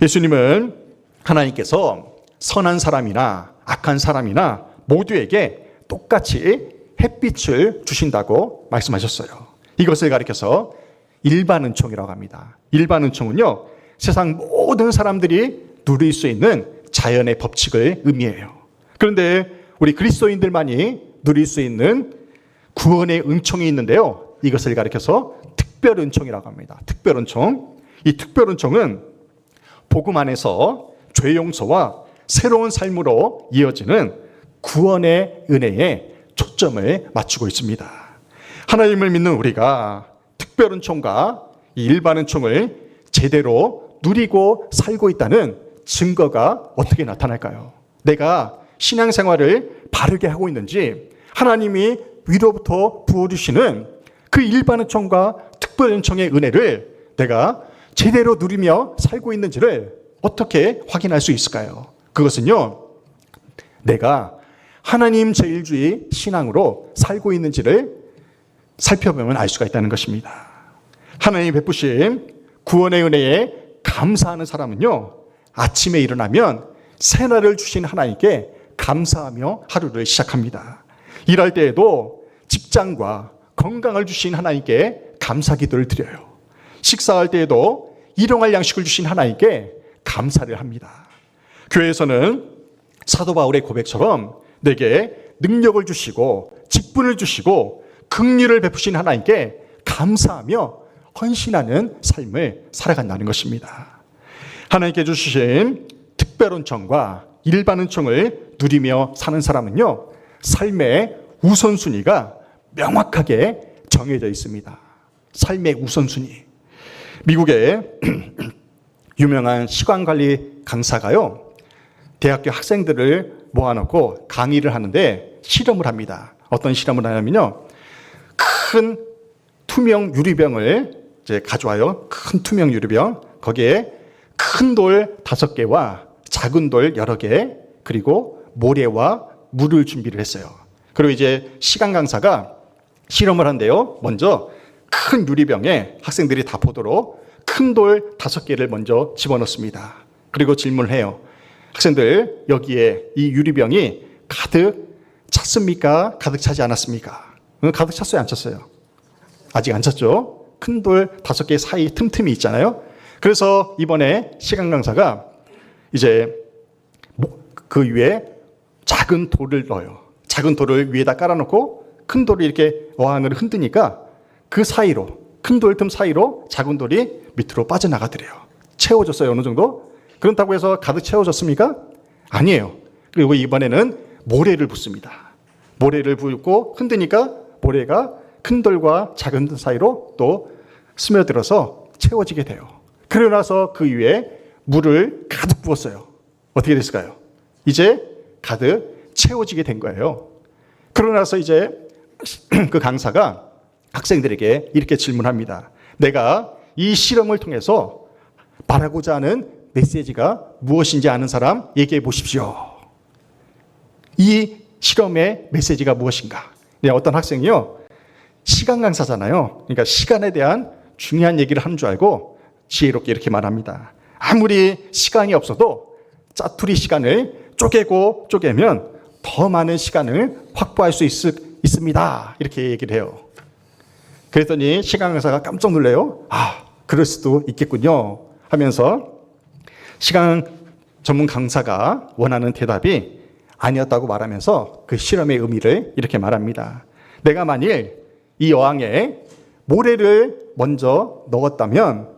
예수님은 하나님께서 선한 사람이나 악한 사람이나 모두에게 똑같이 햇빛을 주신다고 말씀하셨어요. 이것을 가리켜서 일반은총이라고 합니다. 일반은총은요, 세상 모든 사람들이 누릴 수 있는 자연의 법칙을 의미해요. 그런데 우리 그리스도인들만이 누릴 수 있는 구원의 은총이 있는데요, 이것을 가리켜서 특별은총이라고 합니다. 특별은총. 이 특별은총은 복음 안에서 죄 용서와 새로운 삶으로 이어지는 구원의 은혜에 초점을 맞추고 있습니다. 하나님을 믿는 우리가 특별은총과 이 일반은총을 제대로 누리고 살고 있다는 증거가 어떻게 나타날까요? 내가 신앙생활을 바르게 하고 있는지, 하나님이 위로부터 부어주시는 그 일반은총과 특별은총의 은혜를 내가 제대로 누리며 살고 있는지를 어떻게 확인할 수 있을까요? 그것은요, 내가 하나님 제일주의 신앙으로 살고 있는지를 살펴보면 알 수가 있다는 것입니다. 하나님이 베푸신 구원의 은혜에 감사하는 사람은요, 아침에 일어나면 새날을 주신 하나님께 감사하며 하루를 시작합니다. 일할 때에도 직장과 건강을 주신 하나님께 감사 기도를 드려요. 식사할 때에도 일용할 양식을 주신 하나님께 감사를 합니다. 교회에서는 사도 바울의 고백처럼 내게 능력을 주시고 직분을 주시고 긍휼을 베푸신 하나님께 감사하며 헌신하는 삶을 살아간다는 것입니다. 하나님께 주신 특별은총과 일반은총을 누리며 사는 사람은요, 삶의 우선순위가 명확하게 정해져 있습니다. 삶의 우선순위. 미국의 유명한 시간관리 강사가요, 대학교 학생들을 모아놓고 강의를 하는데 실험을 합니다. 어떤 실험을 하냐면요, 큰 투명 유리병을 이제 가져와요. 큰 투명 유리병. 거기에 큰 돌 5개와 작은 돌 여러 개, 그리고 모래와 물을 준비를 했어요. 그리고 이제 시간 강사가 실험을 한대요. 먼저 큰 유리병에 학생들이 다 보도록 큰 돌 5개를 먼저 집어넣습니다. 그리고 질문을 해요. 학생들, 여기에 이 유리병이 가득 찼습니까? 가득 차지 않았습니까? 가득 찼어요, 안 찼어요? 아직 안 찼죠? 큰 돌 5개 사이 틈틈이 있잖아요. 그래서 이번에 시간 강사가 이제 그 위에 작은 돌을 넣어요. 작은 돌을 위에다 깔아놓고 큰 돌을 이렇게 어항을 흔드니까 그 사이로, 큰 돌 틈 사이로 작은 돌이 밑으로 빠져나가더래요. 채워졌어요, 어느 정도? 그렇다고 해서 가득 채워졌습니까? 아니에요. 그리고 이번에는 모래를 붓습니다. 모래를 붓고 흔드니까 모래가 큰 돌과 작은 돌 사이로 또 스며들어서 채워지게 돼요. 그러고 나서 그 위에 물을 가득 부었어요. 어떻게 됐을까요? 이제 가득 채워지게 된 거예요. 그러고 나서 이제 그 강사가 학생들에게 이렇게 질문합니다. 내가 이 실험을 통해서 말하고자 하는 메시지가 무엇인지 아는 사람 얘기해 보십시오. 이 실험의 메시지가 무엇인가? 네, 어떤 학생이요, 시간 강사잖아요. 그러니까 시간에 대한 중요한 얘기를 하는 줄 알고 지혜롭게 이렇게 말합니다. 아무리 시간이 없어도 짜투리 시간을 쪼개고 쪼개면 더 많은 시간을 확보할 수 있습니다. 이렇게 얘기를 해요. 그랬더니 시간 강사가 깜짝 놀래요. 아, 그럴 수도 있겠군요 하면서 시간 전문 강사가 원하는 대답이 아니었다고 말하면서 그 실험의 의미를 이렇게 말합니다. 내가 만일 이 어항에 모래를 먼저 넣었다면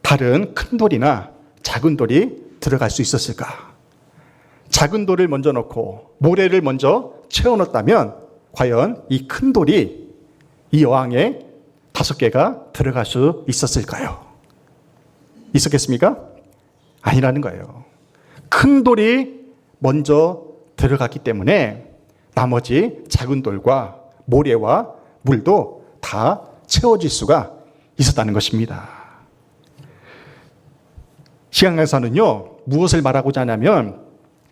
다른 큰 돌이나 작은 돌이 들어갈 수 있었을까? 작은 돌을 먼저 넣고 모래를 먼저 채워 넣었다면 과연 이 큰 돌이 이 어항에 5개가 들어갈 수 있었을까요? 있었겠습니까? 아니라는 거예요. 큰 돌이 먼저 들어갔기 때문에 나머지 작은 돌과 모래와 물도 다 채워질 수가 있었다는 것입니다. 시간 강사는요, 무엇을 말하고자 하냐면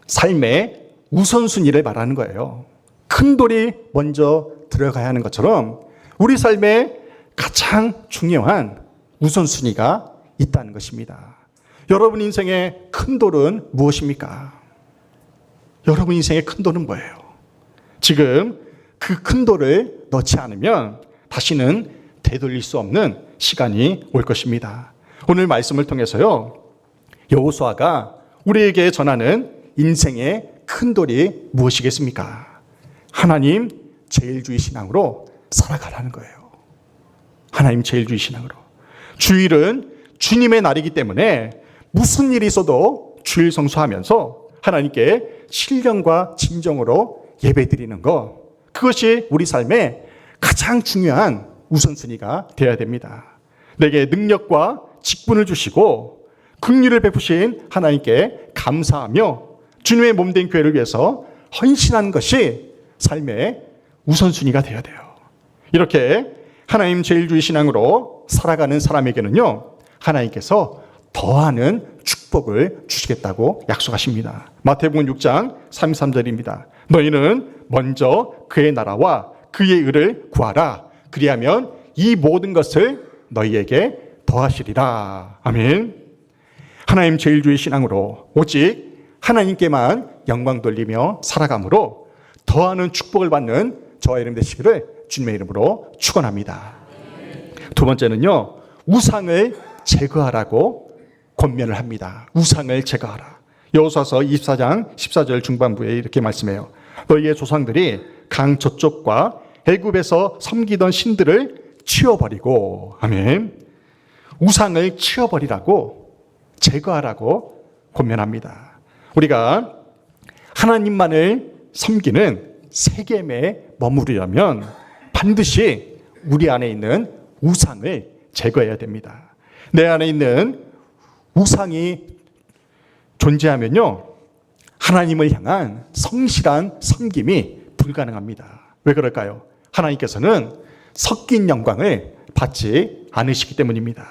삶의 우선순위를 말하는 거예요. 큰 돌이 먼저 들어가야 하는 것처럼 우리 삶에 가장 중요한 우선순위가 있다는 것입니다. 여러분 인생의 큰 돌은 무엇입니까? 여러분 인생의 큰 돌은 뭐예요? 지금 그 큰 돌을 넣지 않으면 다시는 되돌릴 수 없는 시간이 올 것입니다. 오늘 말씀을 통해서요, 여호수아가 우리에게 전하는 인생의 큰 돌이 무엇이겠습니까? 하나님 제일주의 신앙으로 살아가라는 거예요. 하나님 제일주의 신앙으로. 주일은 주님의 날이기 때문에 무슨 일이 있어도 주일 성수하면서 하나님께 신령과 진정으로 예배드리는 것, 그것이 우리 삶의 가장 중요한 우선순위가 되어야 됩니다. 내게 능력과 직분을 주시고 긍휼을 베푸신 하나님께 감사하며 주님의 몸된 교회를 위해서 헌신하는 것이 삶의 우선순위가 되어야 돼요. 이렇게 하나님 제일주의 신앙으로 살아가는 사람에게는요, 하나님께서 더하는 축복을 주시겠다고 약속하십니다. 마태복음 6장 33절입니다. 너희는 먼저 그의 나라와 그의 의를 구하라. 그리하면 이 모든 것을 너희에게 더하시리라. 아멘. 하나님 제일주의 신앙으로 오직 하나님께만 영광 돌리며 살아감으로 더하는 축복을 받는 저와 여러분 되시기를 주님의 이름으로 축원합니다. 두 번째는요, 우상을 제거하라고 권면을 합니다. 우상을 제거하라. 여호수아서 24장 14절 중반부에 이렇게 말씀해요. 너희의 조상들이 강 저쪽과 애굽에서 섬기던 신들을 치워버리고, 아멘. 우상을 치워버리라고, 제거하라고 권면합니다. 우리가 하나님만을 섬기는 세겜에 머무르려면 반드시 우리 안에 있는 우상을 제거해야 됩니다. 내 안에 있는 우상이 존재하면요, 하나님을 향한 성실한 섬김이 불가능합니다. 왜 그럴까요? 하나님께서는 섞인 영광을 받지 않으시기 때문입니다.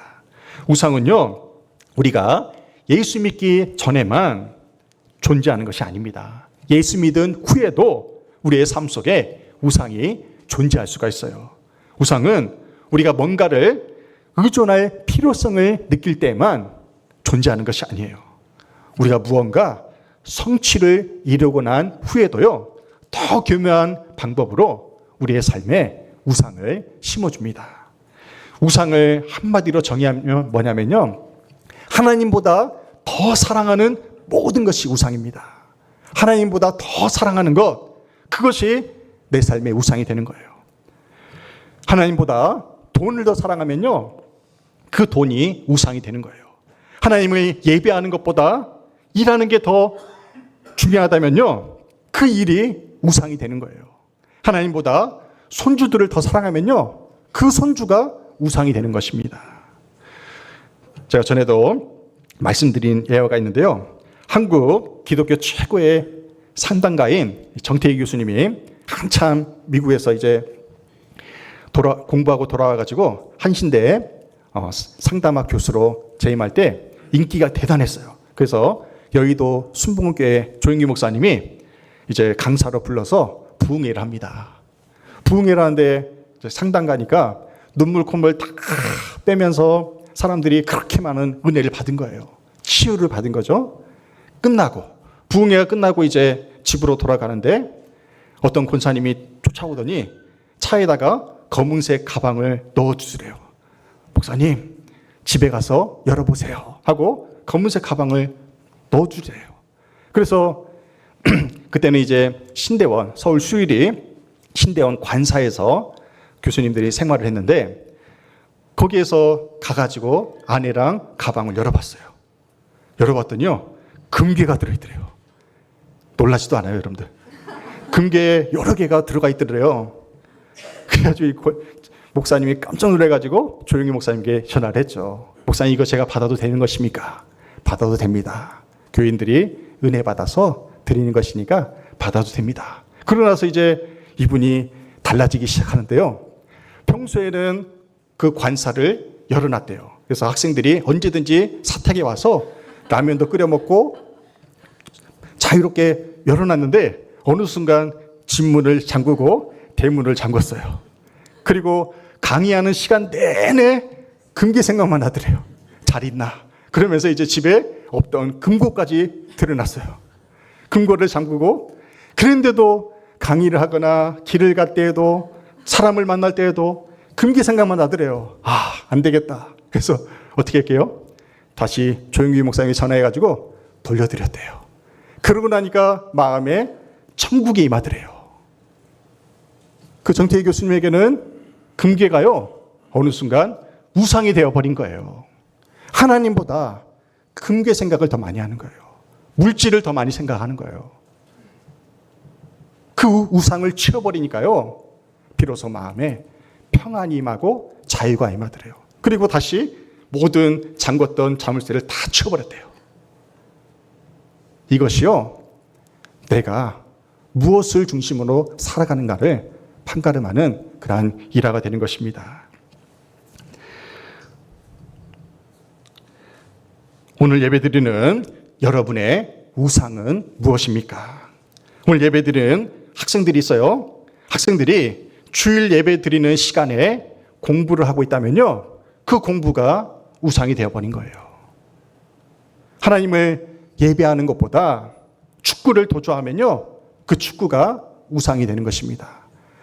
우상은요, 우리가 예수 믿기 전에만 존재하는 것이 아닙니다. 예수 믿은 후에도 우리의 삶 속에 우상이 존재할 수가 있어요. 우상은 우리가 뭔가를 의존할 필요성을 느낄 때만 존재하는 것이 아니에요. 우리가 무언가 성취를 이루고 난 후에도요, 더 교묘한 방법으로 우리의 삶에 우상을 심어줍니다. 우상을 한마디로 정의하면 뭐냐면요, 하나님보다 더 사랑하는 모든 것이 우상입니다. 하나님보다 더 사랑하는 것, 그것이 내 삶의 우상이 되는 거예요. 하나님보다 돈을 더 사랑하면요, 그 돈이 우상이 되는 거예요. 하나님을 예배하는 것보다 일하는 게 더 중요하다면요, 그 일이 우상이 되는 거예요. 하나님보다 손주들을 더 사랑하면요, 그 손주가 우상이 되는 것입니다. 제가 전에도 말씀드린 예화가 있는데요, 한국 기독교 최고의 상담가인 정태희 교수님이 한참 미국에서 이제 공부하고 돌아와가지고 한신대에 상담학 교수로 재임할 때 인기가 대단했어요. 그래서 여의도 순복음교회 조영기 목사님이 이제 강사로 불러서 부흥회를 합니다. 부흥회를 하는데 상담가니까 눈물 콧물 다 빼면서 사람들이 그렇게 많은 은혜를 받은 거예요. 치유를 받은 거죠. 끝나고 부흥회가 끝나고 이제 집으로 돌아가는데 어떤 권사님이 쫓아오더니 차에다가 검은색 가방을 넣어주시래요. 목사님, 집에 가서 열어보세요 하고 검은색 가방을 넣어주세요. 그래서 그때는 이제 신대원, 서울 수일이 신대원 관사에서 교수님들이 생활을 했는데 거기에서 가가지고 아내랑 가방을 열어봤어요. 열어봤더니요, 금괴가 들어있더래요. 놀라지도 않아요, 여러분들. 금괴 여러 개가 들어가 있더래요. 그래가지고 목사님이 깜짝 놀래가지고 조용히 목사님께 전화를 했죠. 목사님, 이거 제가 받아도 되는 것입니까? 받아도 됩니다. 교인들이 은혜 받아서 드리는 것이니까 받아도 됩니다. 그러고 나서 이제 이분이 달라지기 시작하는데요. 평소에는 그 관사를 열어놨대요. 그래서 학생들이 언제든지 사택에 와서 라면도 끓여 먹고 자유롭게 열어놨는데 어느 순간 집문을 잠그고 대문을 잠궜어요. 그리고 강의하는 시간 내내 금괴 생각만 하더래요. 잘 있나? 그러면서 이제 집에 없던 금고까지 드러났어요. 금고를 잠그고, 그런데도 강의를 하거나 길을 갈 때에도 사람을 만날 때에도 금괴 생각만 하더래요. 아, 안 되겠다. 그래서 어떻게 할게요? 다시 조영규 목사님이 전화해가지고 돌려드렸대요. 그러고 나니까 마음에 천국이 임하더래요. 그 정태희 교수님에게는 금괴가요, 어느 순간 우상이 되어버린 거예요. 하나님보다 금괴 생각을 더 많이 하는 거예요. 물질을 더 많이 생각하는 거예요. 그 우상을 치워버리니까요, 비로소 마음에 평안이 임하고 자유가 임하더래요. 그리고 다시 모든 잠궜던 자물쇠를 다 치워버렸대요. 이것이요, 내가 무엇을 중심으로 살아가는가를 판가름하는 그러한 일화가 되는 것입니다. 오늘 예배드리는 여러분의 우상은 무엇입니까? 오늘 예배드리는 학생들이 있어요. 학생들이 주일 예배 드리는 시간에 공부를 하고 있다면요, 그 공부가 우상이 되어버린 거예요. 하나님을 예배하는 것보다 축구를 더 좋아하면요, 그 축구가 우상이 되는 것입니다.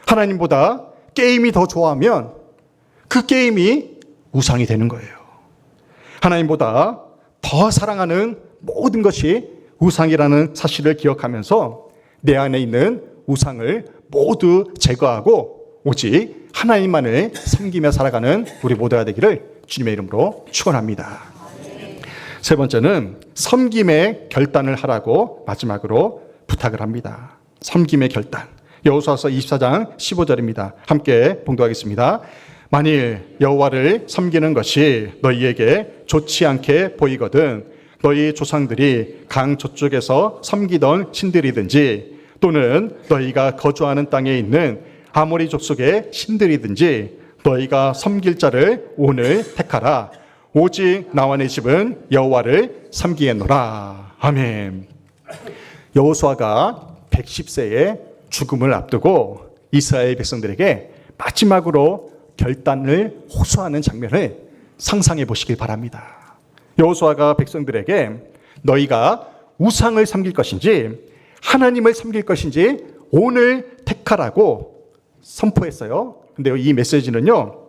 하나님보다 게임이 더 좋아하면 그 게임이 우상이 되는 거예요. 하나님보다 더 사랑하는 모든 것이 우상이라는 사실을 기억하면서 내 안에 있는 우상을 모두 제거하고 오직 하나님만을 섬기며 살아가는 우리 모두가 되기를 주님의 이름으로 축원합니다. 세 번째는 섬김의 결단을 하라고 마지막으로 부탁을 합니다. 섬김의 결단. 여호수아서 24장 15절입니다. 함께 봉독하겠습니다. 만일 여호와를 섬기는 것이 너희에게 좋지 않게 보이거든 너희 조상들이 강 저쪽에서 섬기던 신들이든지 또는 너희가 거주하는 땅에 있는 아모리 족속의 신들이든지 너희가 섬길 자를 오늘 택하라. 오직 나와 내 집은 여호와를 섬기겠노라. 아멘. 여호수아가 110세의 죽음을 앞두고 이스라엘 백성들에게 마지막으로 결단을 호소하는 장면을 상상해 보시길 바랍니다. 여호수아가 백성들에게 너희가 우상을 섬길 것인지 하나님을 섬길 것인지 오늘 택하라고 선포했어요. 근데 이 메시지는요,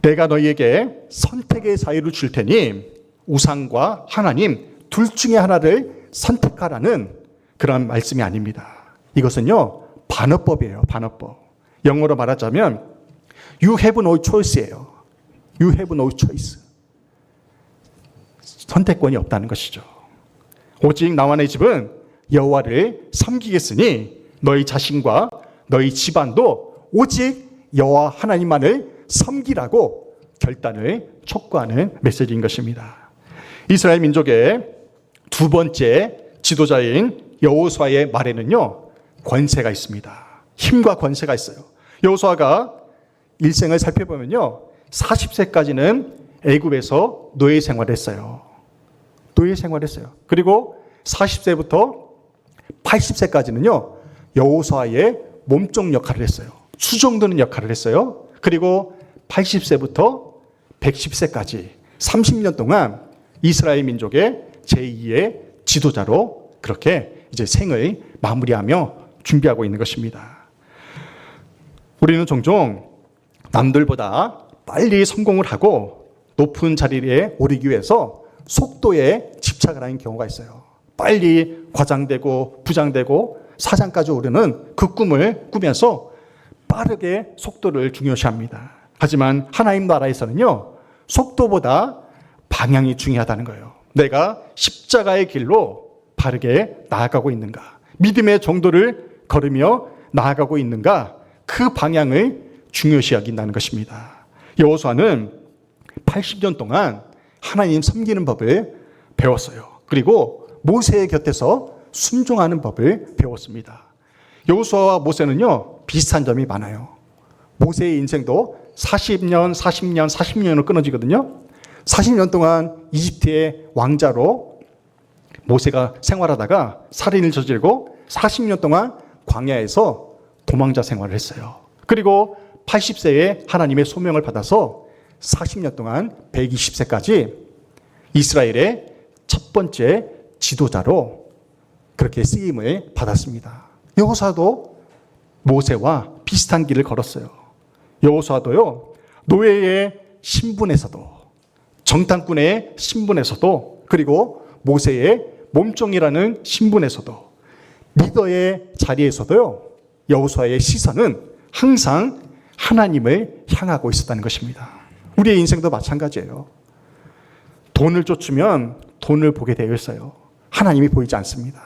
내가 너희에게 선택의 자유를 줄 테니 우상과 하나님 둘 중에 하나를 선택하라는 그런 말씀이 아닙니다. 이것은요, 반어법이에요. 반어법. 영어로 말하자면 You have no choice예요. You have no choice. 선택권이 없다는 것이죠. 오직 나와 내 집은 여호와를 섬기겠으니 너희 자신과 너희 집안도 오직 여호와 하나님만을 섬기라고 결단을 촉구하는 메시지인 것입니다. 이스라엘 민족의 두 번째 지도자인 여호수아의 말에는요, 권세가 있습니다. 힘과 권세가 있어요. 여호수아가 일생을 살펴보면요, 40세까지는 애굽에서 노예 생활을 했어요. 노예 생활했어요. 그리고 40세부터 80세까지는요, 여호수아의 몸종 역할을 했어요. 수종드는 역할을 했어요. 그리고 80세부터 110세까지 30년 동안 이스라엘 민족의 제2의 지도자로 그렇게 이제 생을 마무리하며 준비하고 있는 것입니다. 우리는 종종 남들보다 빨리 성공을 하고 높은 자리에 오르기 위해서 속도에 집착을 하는 경우가 있어요. 빨리 과장되고 부장되고 사장까지 오르는 그 꿈을 꾸면서 빠르게 속도를 중요시합니다. 하지만 하나님 나라에서는요, 속도보다 방향이 중요하다는 거예요. 내가 십자가의 길로 바르게 나아가고 있는가, 믿음의 정도를 걸으며 나아가고 있는가, 그 방향을 중요시 여긴다는 것입니다. 여호수아는 80년 동안 하나님 섬기는 법을 배웠어요. 그리고 모세의 곁에서 순종하는 법을 배웠습니다. 여호수아와 모세는요, 비슷한 점이 많아요. 모세의 인생도 40년으로 끊어지거든요. 40년 동안 이집트의 왕자로 모세가 생활하다가 살인을 저지르고 40년 동안 광야에서 도망자 생활을 했어요. 그리고 80세에 하나님의 소명을 받아서 40년 동안 120세까지 이스라엘의 첫 번째 지도자로 그렇게 쓰임을 받았습니다. 여호수아도 모세와 비슷한 길을 걸었어요. 여호수아도요, 노예의 신분에서도, 정탐꾼의 신분에서도, 그리고 모세의 몸종이라는 신분에서도, 리더의 자리에서도요, 여호수아의 시선은 항상 하나님을 향하고 있었다는 것입니다. 우리의 인생도 마찬가지예요. 돈을 쫓으면 돈을 보게 되어 있어요. 하나님이 보이지 않습니다.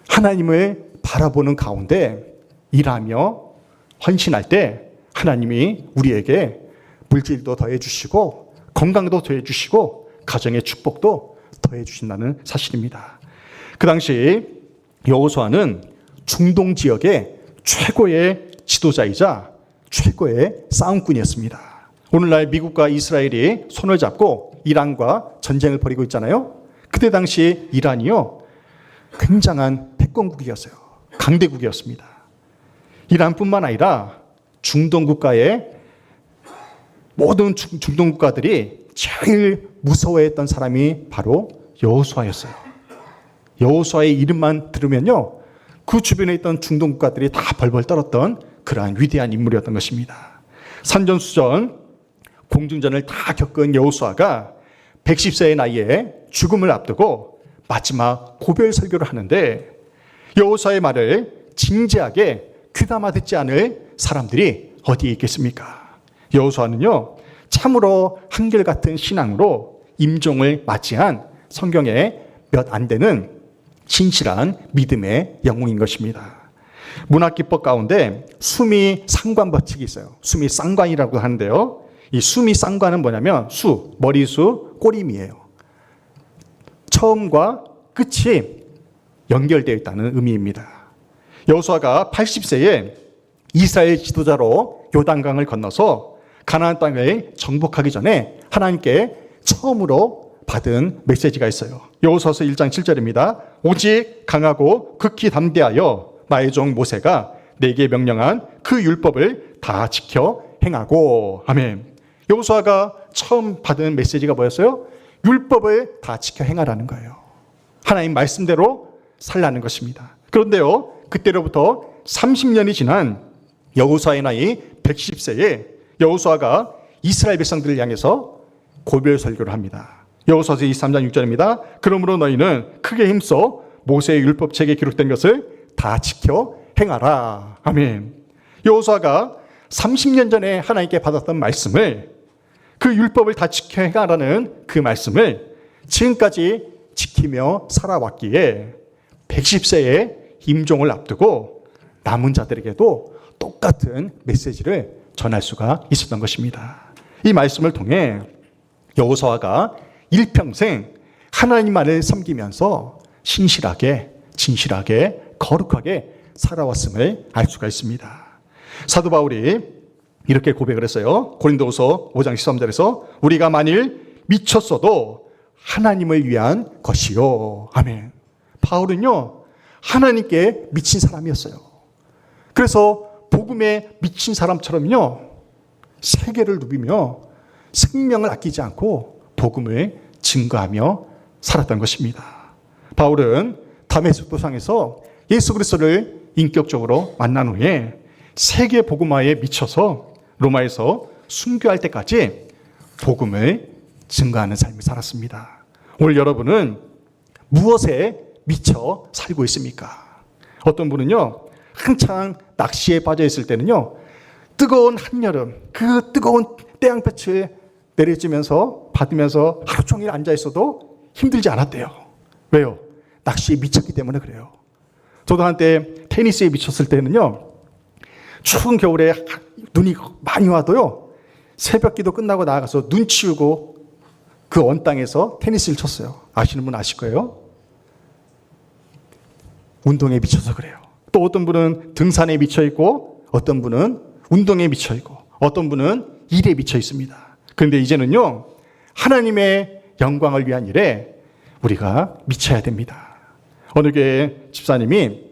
하나님을 바라보는 가운데 일하며 헌신할 때 하나님이 우리에게 물질도 더해 주시고 건강도 더해 주시고 가정의 축복도 더해 주신다는 사실입니다. 그 당시 여호수아는 중동 지역의 최고의 지도자이자 최고의 싸움꾼이었습니다. 오늘날 미국과 이스라엘이 손을 잡고 이란과 전쟁을 벌이고 있잖아요. 그때 당시 이란이요, 굉장한 패권국이었어요. 강대국이었습니다. 이란뿐만 아니라 중동 국가의 모든 중동 국가들이 제일 무서워했던 사람이 바로 여호수아였어요. 여호수아의 이름만 들으면요, 그 주변에 있던 중동 국가들이 다 벌벌 떨었던 그러한 위대한 인물이었던 것입니다. 산전수전, 공중전을 다 겪은 여호수아가 110세의 나이에 죽음을 앞두고 마지막 고별 설교를 하는데 여호수아의 말을 진지하게 귀담아 듣지 않을 사람들이 어디에 있겠습니까? 여호수아는요, 참으로 한결같은 신앙으로 임종을 맞이한 성경에 몇 안 되는 신실한 믿음의 영웅인 것입니다. 문학기법 가운데 수미 상관 법칙이 있어요. 수미 쌍관이라고 하는데요. 이 수미 쌍관은 뭐냐면 수, 머리수, 꼬리미예요. 처음과 끝이 연결되어 있다는 의미입니다. 여호수아가 80세에 이스라엘 지도자로 요단강을 건너서 가나안 땅을 정복하기 전에 하나님께 처음으로 받은 메시지가 있어요. 여호수아서 1장 7절입니다. 오직 강하고 극히 담대하여 나의 종 모세가 내게 명령한 그 율법을 다 지켜 행하고. 아멘. 여호수아가 처음 받은 메시지가 뭐였어요? 율법을 다 지켜 행하라는 거예요. 하나님 말씀대로 살라는 것입니다. 그런데요, 그때로부터 30년이 지난 여호수아의 나이 110세에 여호수아가 이스라엘 백성들을 향해서 고별 설교를 합니다. 여호수아서 23장 6절입니다. 그러므로 너희는 크게 힘써 모세의 율법책에 기록된 것을 다 지켜 행하라. 아멘. 여호수아가 30년 전에 하나님께 받았던 말씀을, 그 율법을 다 지켜 행하라는 그 말씀을 지금까지 지키며 살아왔기에 110세에 임종을 앞두고 남은 자들에게도 똑같은 메시지를 전할 수가 있었던 것입니다. 이 말씀을 통해 여호수아가 일평생 하나님만을 섬기면서 신실하게, 진실하게, 거룩하게 살아왔음을 알 수가 있습니다. 사도 바울이 이렇게 고백을 했어요. 고린도후서 5장 13절에서 우리가 만일 미쳤어도 하나님을 위한 것이요. 아멘. 바울은요, 하나님께 미친 사람이었어요. 그래서 복음에 미친 사람처럼요, 세계를 누비며 생명을 아끼지 않고 복음을 증거하며 살았던 것입니다. 바울은 다메섹 도상에서 예수 그리스도를 인격적으로 만난 후에 세계 복음화에 미쳐서 로마에서 순교할 때까지 복음을 증거하는 삶을 살았습니다. 오늘 여러분은 무엇에 미쳐 살고 있습니까? 어떤 분은요, 한창 낚시에 빠져 있을 때는요, 뜨거운 한여름, 그 뜨거운 태양볕을 내려지면서 받으면서 하루 종일 앉아 있어도 힘들지 않았대요. 왜요? 낚시에 미쳤기 때문에 그래요. 저도 한때 테니스에 미쳤을 때는요, 추운 겨울에 눈이 많이 와도요, 새벽 기도 끝나고 나가서 눈 치우고 그 언 땅에서 테니스를 쳤어요. 아시는 분 아실 거예요. 운동에 미쳐서 그래요. 또 어떤 분은 등산에 미쳐 있고, 어떤 분은 운동에 미쳐 있고, 어떤 분은 일에 미쳐 있습니다. 그런데 이제는요, 하나님의 영광을 위한 일에 우리가 미쳐야 됩니다. 어느 교회 집사님이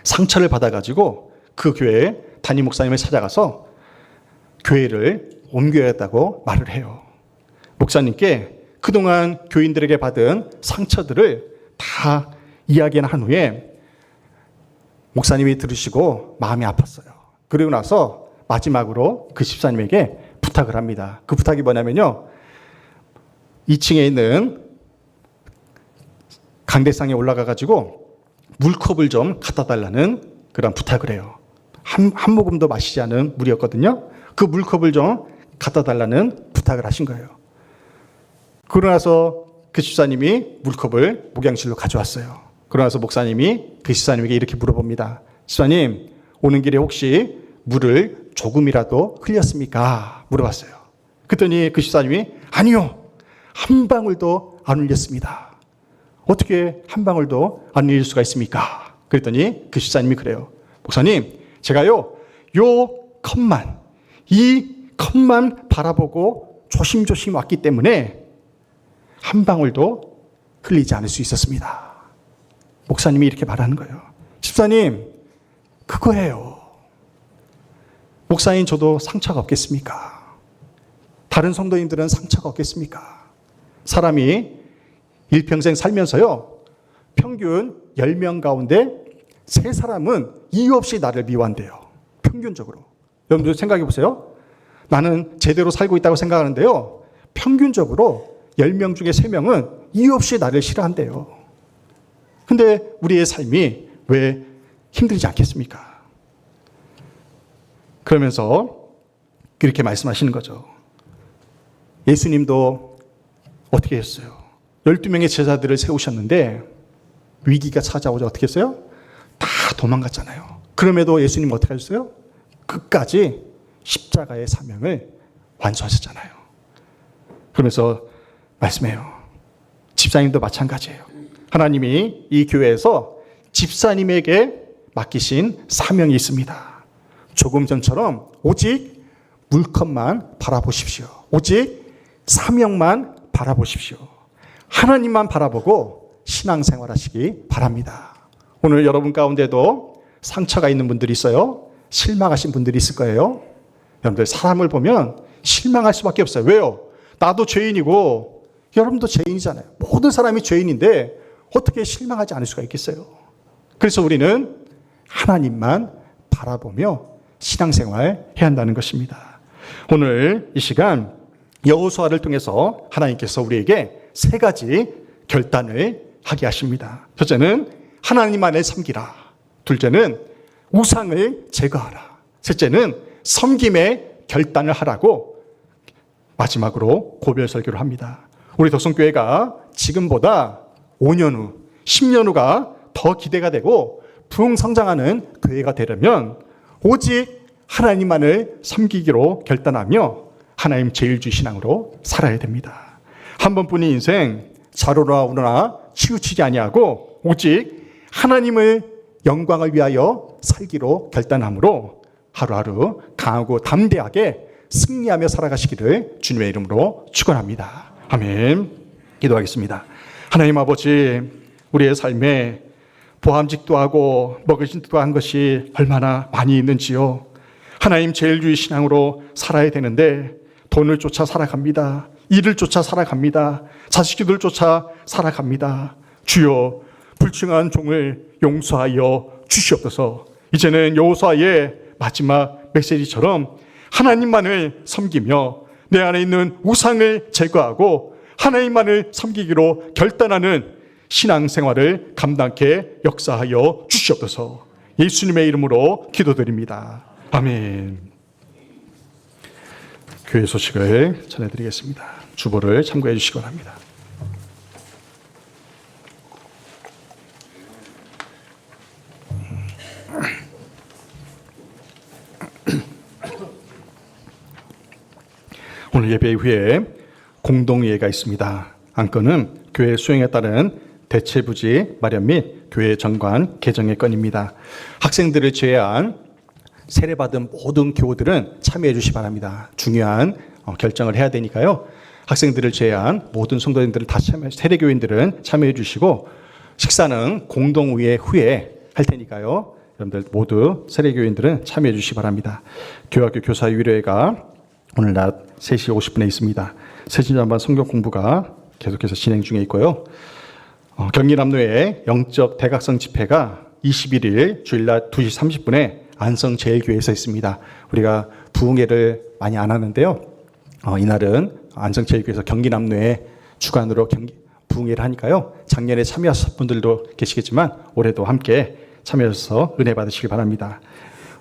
상처를 받아가지고 그 교회 담임 목사님을 찾아가서 교회를 옮겨야겠다고 말을 해요. 목사님께 그동안 교인들에게 받은 상처들을 다 이야기한 후에 목사님이 들으시고 마음이 아팠어요. 그리고 나서 마지막으로 그 집사님에게 부탁을 합니다. 그 부탁이 뭐냐면요, 2층에 있는 강대상에 올라가가지고 물컵을 좀 갖다 달라는 그런 부탁을 해요. 한 모금도 마시지 않은 물이었거든요. 그 물컵을 좀 갖다 달라는 부탁을 하신 거예요. 그러고 나서 그 집사님이 물컵을 목양실로 가져왔어요. 그러고 나서 목사님이 그 집사님에게 이렇게 물어봅니다. 집사님, 오는 길에 혹시 물을 조금이라도 흘렸습니까? 물어봤어요. 그랬더니 그 집사님이 아니요, 한 방울도 안 흘렸습니다. 어떻게 한 방울도 안 흘릴 수가 있습니까? 그랬더니 그 집사님이 그래요. 목사님, 제가요, 이 컵만 바라보고 조심조심 왔기 때문에 한 방울도 흘리지 않을 수 있었습니다. 목사님이 이렇게 말하는 거예요. 집사님, 그거예요. 목사인 저도 상처가 없겠습니까? 다른 성도님들은 상처가 없겠습니까? 사람이 일평생 살면서요, 평균 10명 가운데 3사람은 이유 없이 나를 미워한대요. 평균적으로. 여러분들 생각해 보세요. 나는 제대로 살고 있다고 생각하는데요, 평균적으로 10명 중에 3명은 이유 없이 나를 싫어한대요. 근데 우리의 삶이 왜 힘들지 않겠습니까? 그러면서 그렇게 말씀하시는 거죠. 예수님도 어떻게 했어요? 12명의 제자들을 세우셨는데 위기가 찾아오자 어떻게 했어요? 다 도망갔잖아요. 그럼에도 예수님 어떻게 하셨어요? 끝까지 십자가의 사명을 완수하셨잖아요. 그러면서 말씀해요. 집사님도 마찬가지예요. 하나님이 이 교회에서 집사님에게 맡기신 사명이 있습니다. 조금 전처럼 오직 물컵만 바라보십시오. 오직 사명만 바라보십시오. 하나님만 바라보고 신앙생활 하시기 바랍니다. 오늘 여러분 가운데도 상처가 있는 분들이 있어요. 실망하신 분들이 있을 거예요. 여러분들 사람을 보면 실망할 수밖에 없어요. 왜요? 나도 죄인이고 여러분도 죄인이잖아요. 모든 사람이 죄인인데 어떻게 실망하지 않을 수가 있겠어요? 그래서 우리는 하나님만 바라보며 신앙생활 해야 한다는 것입니다. 오늘 이 시간 여호수아를 통해서 하나님께서 우리에게 3가지 결단을 하게 하십니다. 첫째는 하나님만을 섬기라. 둘째는 우상을 제거하라. 셋째는 섬김의 결단을 하라고 마지막으로 고별 설교를 합니다. 우리 덕성교회가 지금보다 5년 후, 10년 후가 더 기대가 되고 부흥 성장하는 교회가 되려면 오직 하나님만을 섬기기로 결단하며 하나님 제일주의 신앙으로 살아야 됩니다. 한 번뿐인 인생 좌로나 우로나 치우치지 아니하고 오직 하나님을 영광을 위하여 살기로 결단함으로 하루하루 강하고 담대하게 승리하며 살아가시기를 주님의 이름으로 축원합니다. 아멘. 기도하겠습니다. 하나님 아버지, 우리의 삶에 보암직도 하고 먹을짓도 한 것이 얼마나 많이 있는지요. 하나님 제일주의 신앙으로 살아야 되는데 돈을 쫓아 살아갑니다. 일을 쫓아 살아갑니다. 자식들 쫓아 살아갑니다. 주여, 불충한 종을 용서하여 주시옵소서. 이제는 여호수아의 마지막 메시지처럼 하나님만을 섬기며 내 안에 있는 우상을 제거하고 하나님만을 섬기기로 결단하는 신앙생활을 감당케 역사하여 주시옵소서. 예수님의 이름으로 기도드립니다. 아멘. 교회 소식을 전해드리겠습니다. 주보를 참고해 주시기 바랍니다. 오늘 예배 후에 공동예가 있습니다. 안건은 교회 수행에 따른 대체부지 마련 및 교회 정관 개정의 건입니다. 학생들을 제외한 세례받은 모든 교우들은 참여해 주시기 바랍니다. 중요한 결정을 해야 되니까요. 학생들을 제외한 모든 성도님들은 다 세례교인들은 참여해 주시고 식사는 공동의회 후에 할 테니까요. 여러분들 모두 세례교인들은 참여해 주시기 바랍니다. 교학교 교사위원회가 오늘 낮 3시 50분에 있습니다. 새신자반 성경 공부가 계속해서 진행 중에 있고요. 경기남로의 영적 대각성 집회가 21일 주일날 2시 30분에 안성제일교회에서 있습니다. 우리가 부흥회를 많이 안 하는데요. 이날은 안성제일교회에서 경기남로의 주관으로 부흥회를 하니까요. 작년에 참여하신 분들도 계시겠지만 올해도 함께 참여해서 은혜 받으시기 바랍니다.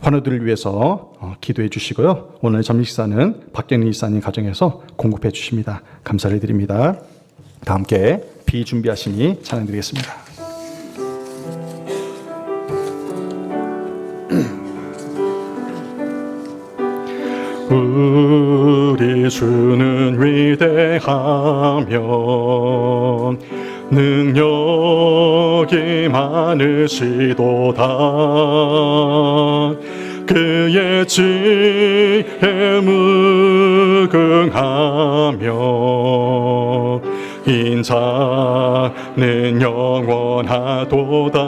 환우들을 위해서 기도해 주시고요. 오늘 점심식사는 박경리 이사님 가정에서 공급해 주십니다. 감사를 드립니다. 다 함께 비준비하시니 찬양드리겠습니다. 우리 주는 위대하며 능력이 많으시도다. 그의 지혜 무궁하며 인자는 영원하도다.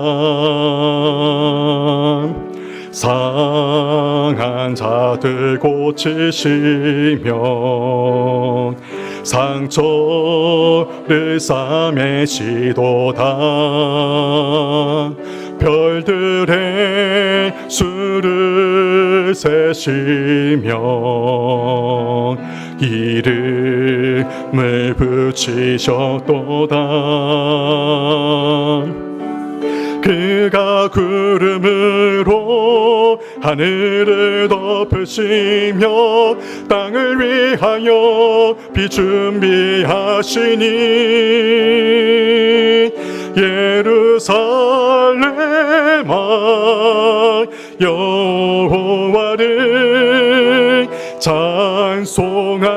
상한 자들 고치시며 상처를 싸매시도다. 별들의 수를 세시며 이름을 붙이셨도다. 그가 구름으로 하늘을 덮으시며 땅을 위하여 비 준비하시니 예루살렘아 여호와를 찬송할지어다.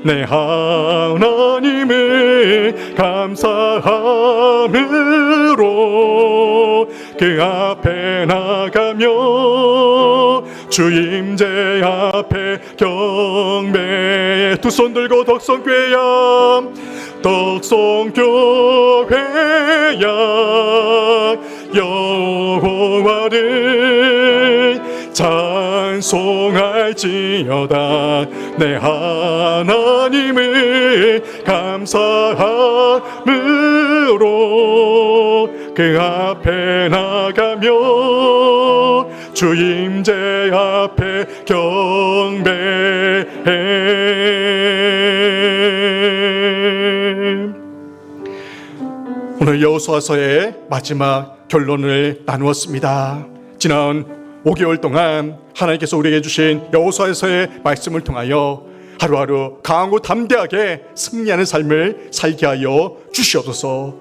내 하나님을 감사함으로 그 앞에 나가며 주 임재 앞에 경배해. 두 손 들고 덕성교회야 덕성교회야 여호와를 찬송할지어다. 내 하나님을 감사함으로 그 앞에 나가며 주 임재 앞에 경배해. 오늘 여호수아서의 마지막 결론을 나누었습니다. 지난 5개월 동안 하나님께서 우리에게 주신 여호수아서의 말씀을 통하여 하루하루 강하고 담대하게 승리하는 삶을 살게 하여 주시옵소서.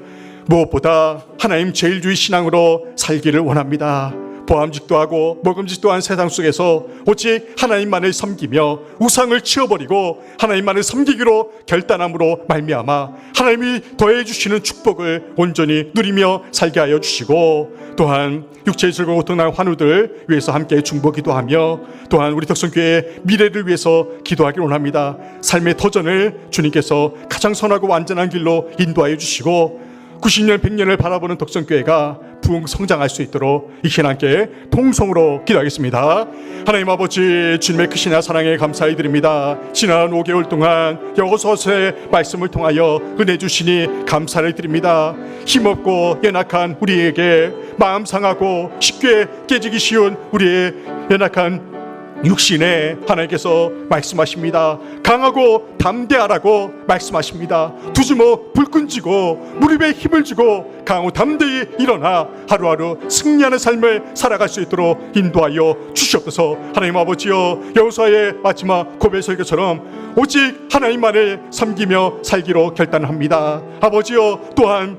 무엇보다 하나님 제일주의 신앙으로 살기를 원합니다. 보암직도 하고 먹음직도 한 세상 속에서 오직 하나님만을 섬기며 우상을 치워버리고 하나님만을 섬기기로 결단함으로 말미암아 하나님이 더해 주시는 축복을 온전히 누리며 살게 하여 주시고, 또한 육체의 즐거운 고통난 환우들 위해서 함께 중보 기도하며 또한 우리 덕성교회의 미래를 위해서 기도하기를 원합니다. 삶의 터전을 주님께서 가장 선하고 완전한 길로 인도하여 주시고 90년 100년을 바라보는 덕성교회가 부흥 성장할 수 있도록 이 시간 함께 통성으로 기도하겠습니다. 하나님 아버지, 주님의 크신 사랑에 감사히 드립니다. 지난 5개월 동안 여호수아서의 말씀을 통하여 은혜 주시니 감사를 드립니다. 힘없고 연약한 우리에게 마음 상하고 쉽게 깨지기 쉬운 우리의 연약한 육신에 하나님께서 말씀하십니다. 강하고 담대하라고 말씀하십니다. 두 주먹 불끈 쥐고 무릎에 힘을 주고 강하고 담대히 일어나 하루하루 승리하는 삶을 살아갈 수 있도록 인도하여 주시옵소서. 하나님 아버지여, 여호수아의 마지막 고백 설교처럼 오직 하나님만을 섬기며 살기로 결단합니다. 아버지여, 또한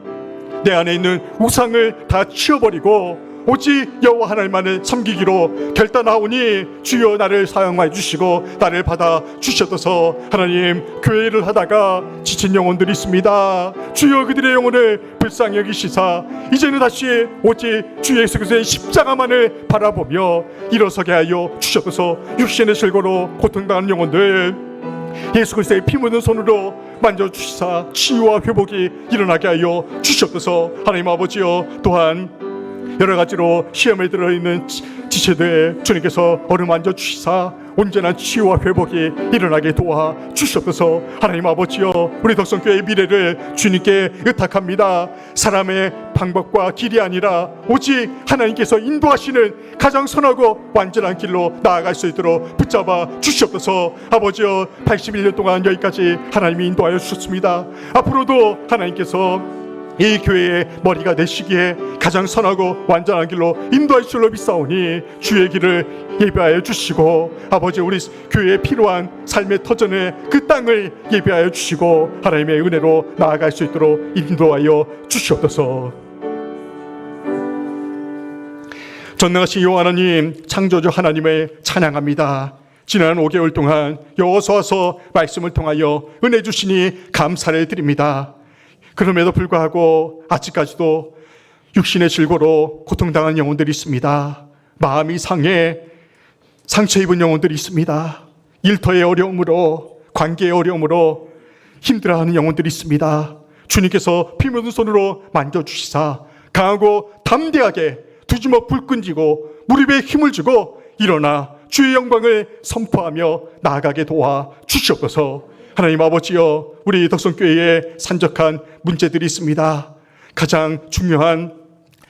내 안에 있는 우상을 다 치워버리고 오직 여호와 하나님만을 섬기기로 결단하오니 주여 나를 사용하여 주시고 나를 받아 주셔서 하나님, 교회를 하다가 지친 영혼들이 있습니다. 주여 그들의 영혼을 불쌍히 여기시사 이제는 다시 오직 주 예수 그리스도의 십자가만을 바라보며 일어서게 하여 주셔서 육신의 실고로 고통당하는 영혼들 예수 그리스도의 피 묻은 손으로 만져주시사 치유와 회복이 일어나게 하여 주셔서 하나님 아버지여, 또한 여러 가지로 시험에 들어있는 지체들 주님께서 어루만져 주시사 온전한 치유와 회복이 일어나게 도와 주셔서 하나님 아버지여, 우리 덕성교회의 미래를 주님께 의탁합니다. 사람의 방법과 길이 아니라 오직 하나님께서 인도하시는 가장 선하고 완전한 길로 나아갈 수 있도록 붙잡아 주시옵소서. 아버지여, 81년 동안 여기까지 하나님이 인도하여 주셨습니다. 앞으로도 하나님께서 이 교회의 머리가 되시기에 가장 선하고 완전한 길로 인도할 줄로 믿사오니 주의 길을 예비하여 주시고, 아버지 우리 교회에 필요한 삶의 터전의 그 땅을 예비하여 주시고 하나님의 은혜로 나아갈 수 있도록 인도하여 주시옵소서. 전능하신 여호와 하나님, 창조주 하나님을 찬양합니다. 지난 5개월 동안 여호수아서 말씀을 통하여 은혜 주시니 감사를 드립니다. 그럼에도 불구하고 아직까지도 육신의 질고로 고통당한 영혼들이 있습니다. 마음이 상해 상처 입은 영혼들이 있습니다. 일터의 어려움으로, 관계의 어려움으로 힘들어하는 영혼들이 있습니다. 주님께서 피 묻은 손으로 만져주시사 강하고 담대하게 두 주먹 불 끈지고 무릎에 힘을 주고 일어나 주의 영광을 선포하며 나아가게 도와 주시옵소서. 하나님 아버지여, 우리 덕성교회에 산적한 문제들이 있습니다. 가장 중요한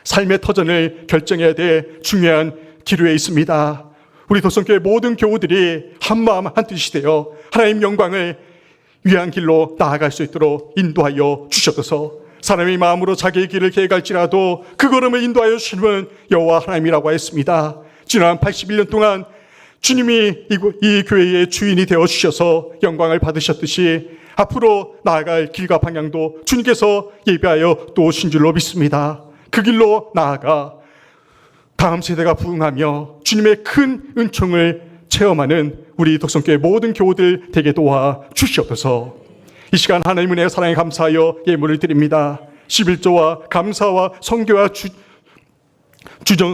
삶의 터전을 결정해야 될 중요한 기로에 있습니다. 우리 덕성교회 모든 교우들이 한마음 한뜻이 되어 하나님 영광을 위한 길로 나아갈 수 있도록 인도하여 주셔서 사람의 마음으로 자기의 길을 계획할지라도 그 걸음을 인도하여 주시는 여호와 하나님이라고 했습니다. 지난 81년 동안 주님이 이 교회의 주인이 되어주셔서 영광을 받으셨듯이 앞으로 나아갈 길과 방향도 주님께서 예비하여 또 오신 줄로 믿습니다. 그 길로 나아가 다음 세대가 부흥하며 주님의 큰 은총을 체험하는 우리 덕성교회 모든 교우들 되게 도와 주시옵소서. 이 시간 하나님 은혜의 사랑에 감사하여 예물을 드립니다. 11조와 감사와 성교와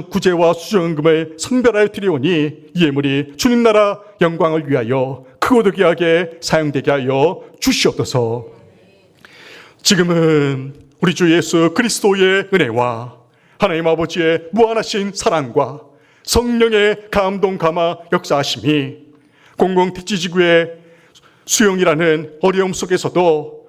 구제와 수정금을 성별하여 드리오니 이 예물이 주님 나라 영광을 위하여 크고도 귀하게 사용되게 하여 주시옵소서. 지금은 우리 주 예수 그리스도의 은혜와 하나님 아버지의 무한하신 사랑과 성령의 감동 감화 역사하심이 공공택지지구의 수용이라는 어려움 속에서도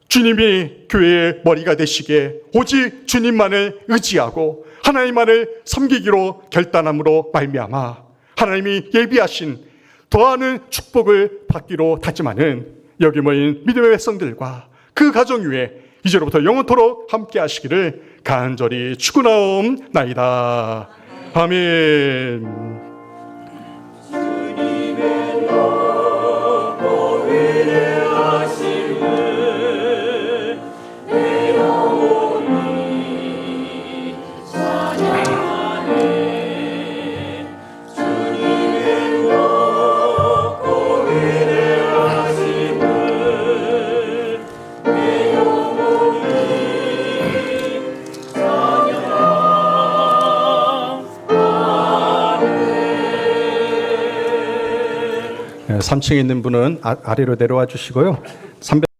주님이 교회의 머리가 되시기에 오직 주님만을 의지하고 하나님만을 섬기기로 결단함으로 말미암아 하나님이 예비하신 더하는 축복을 받기로 다짐하는 여기 모인 믿음의 백성들과 그 가정 위에 이제로부터 영원토록 함께 하시기를 간절히 축원하옵나이다. 아멘. 네, 3층에 있는 분은 아래로 내려와 주시고요.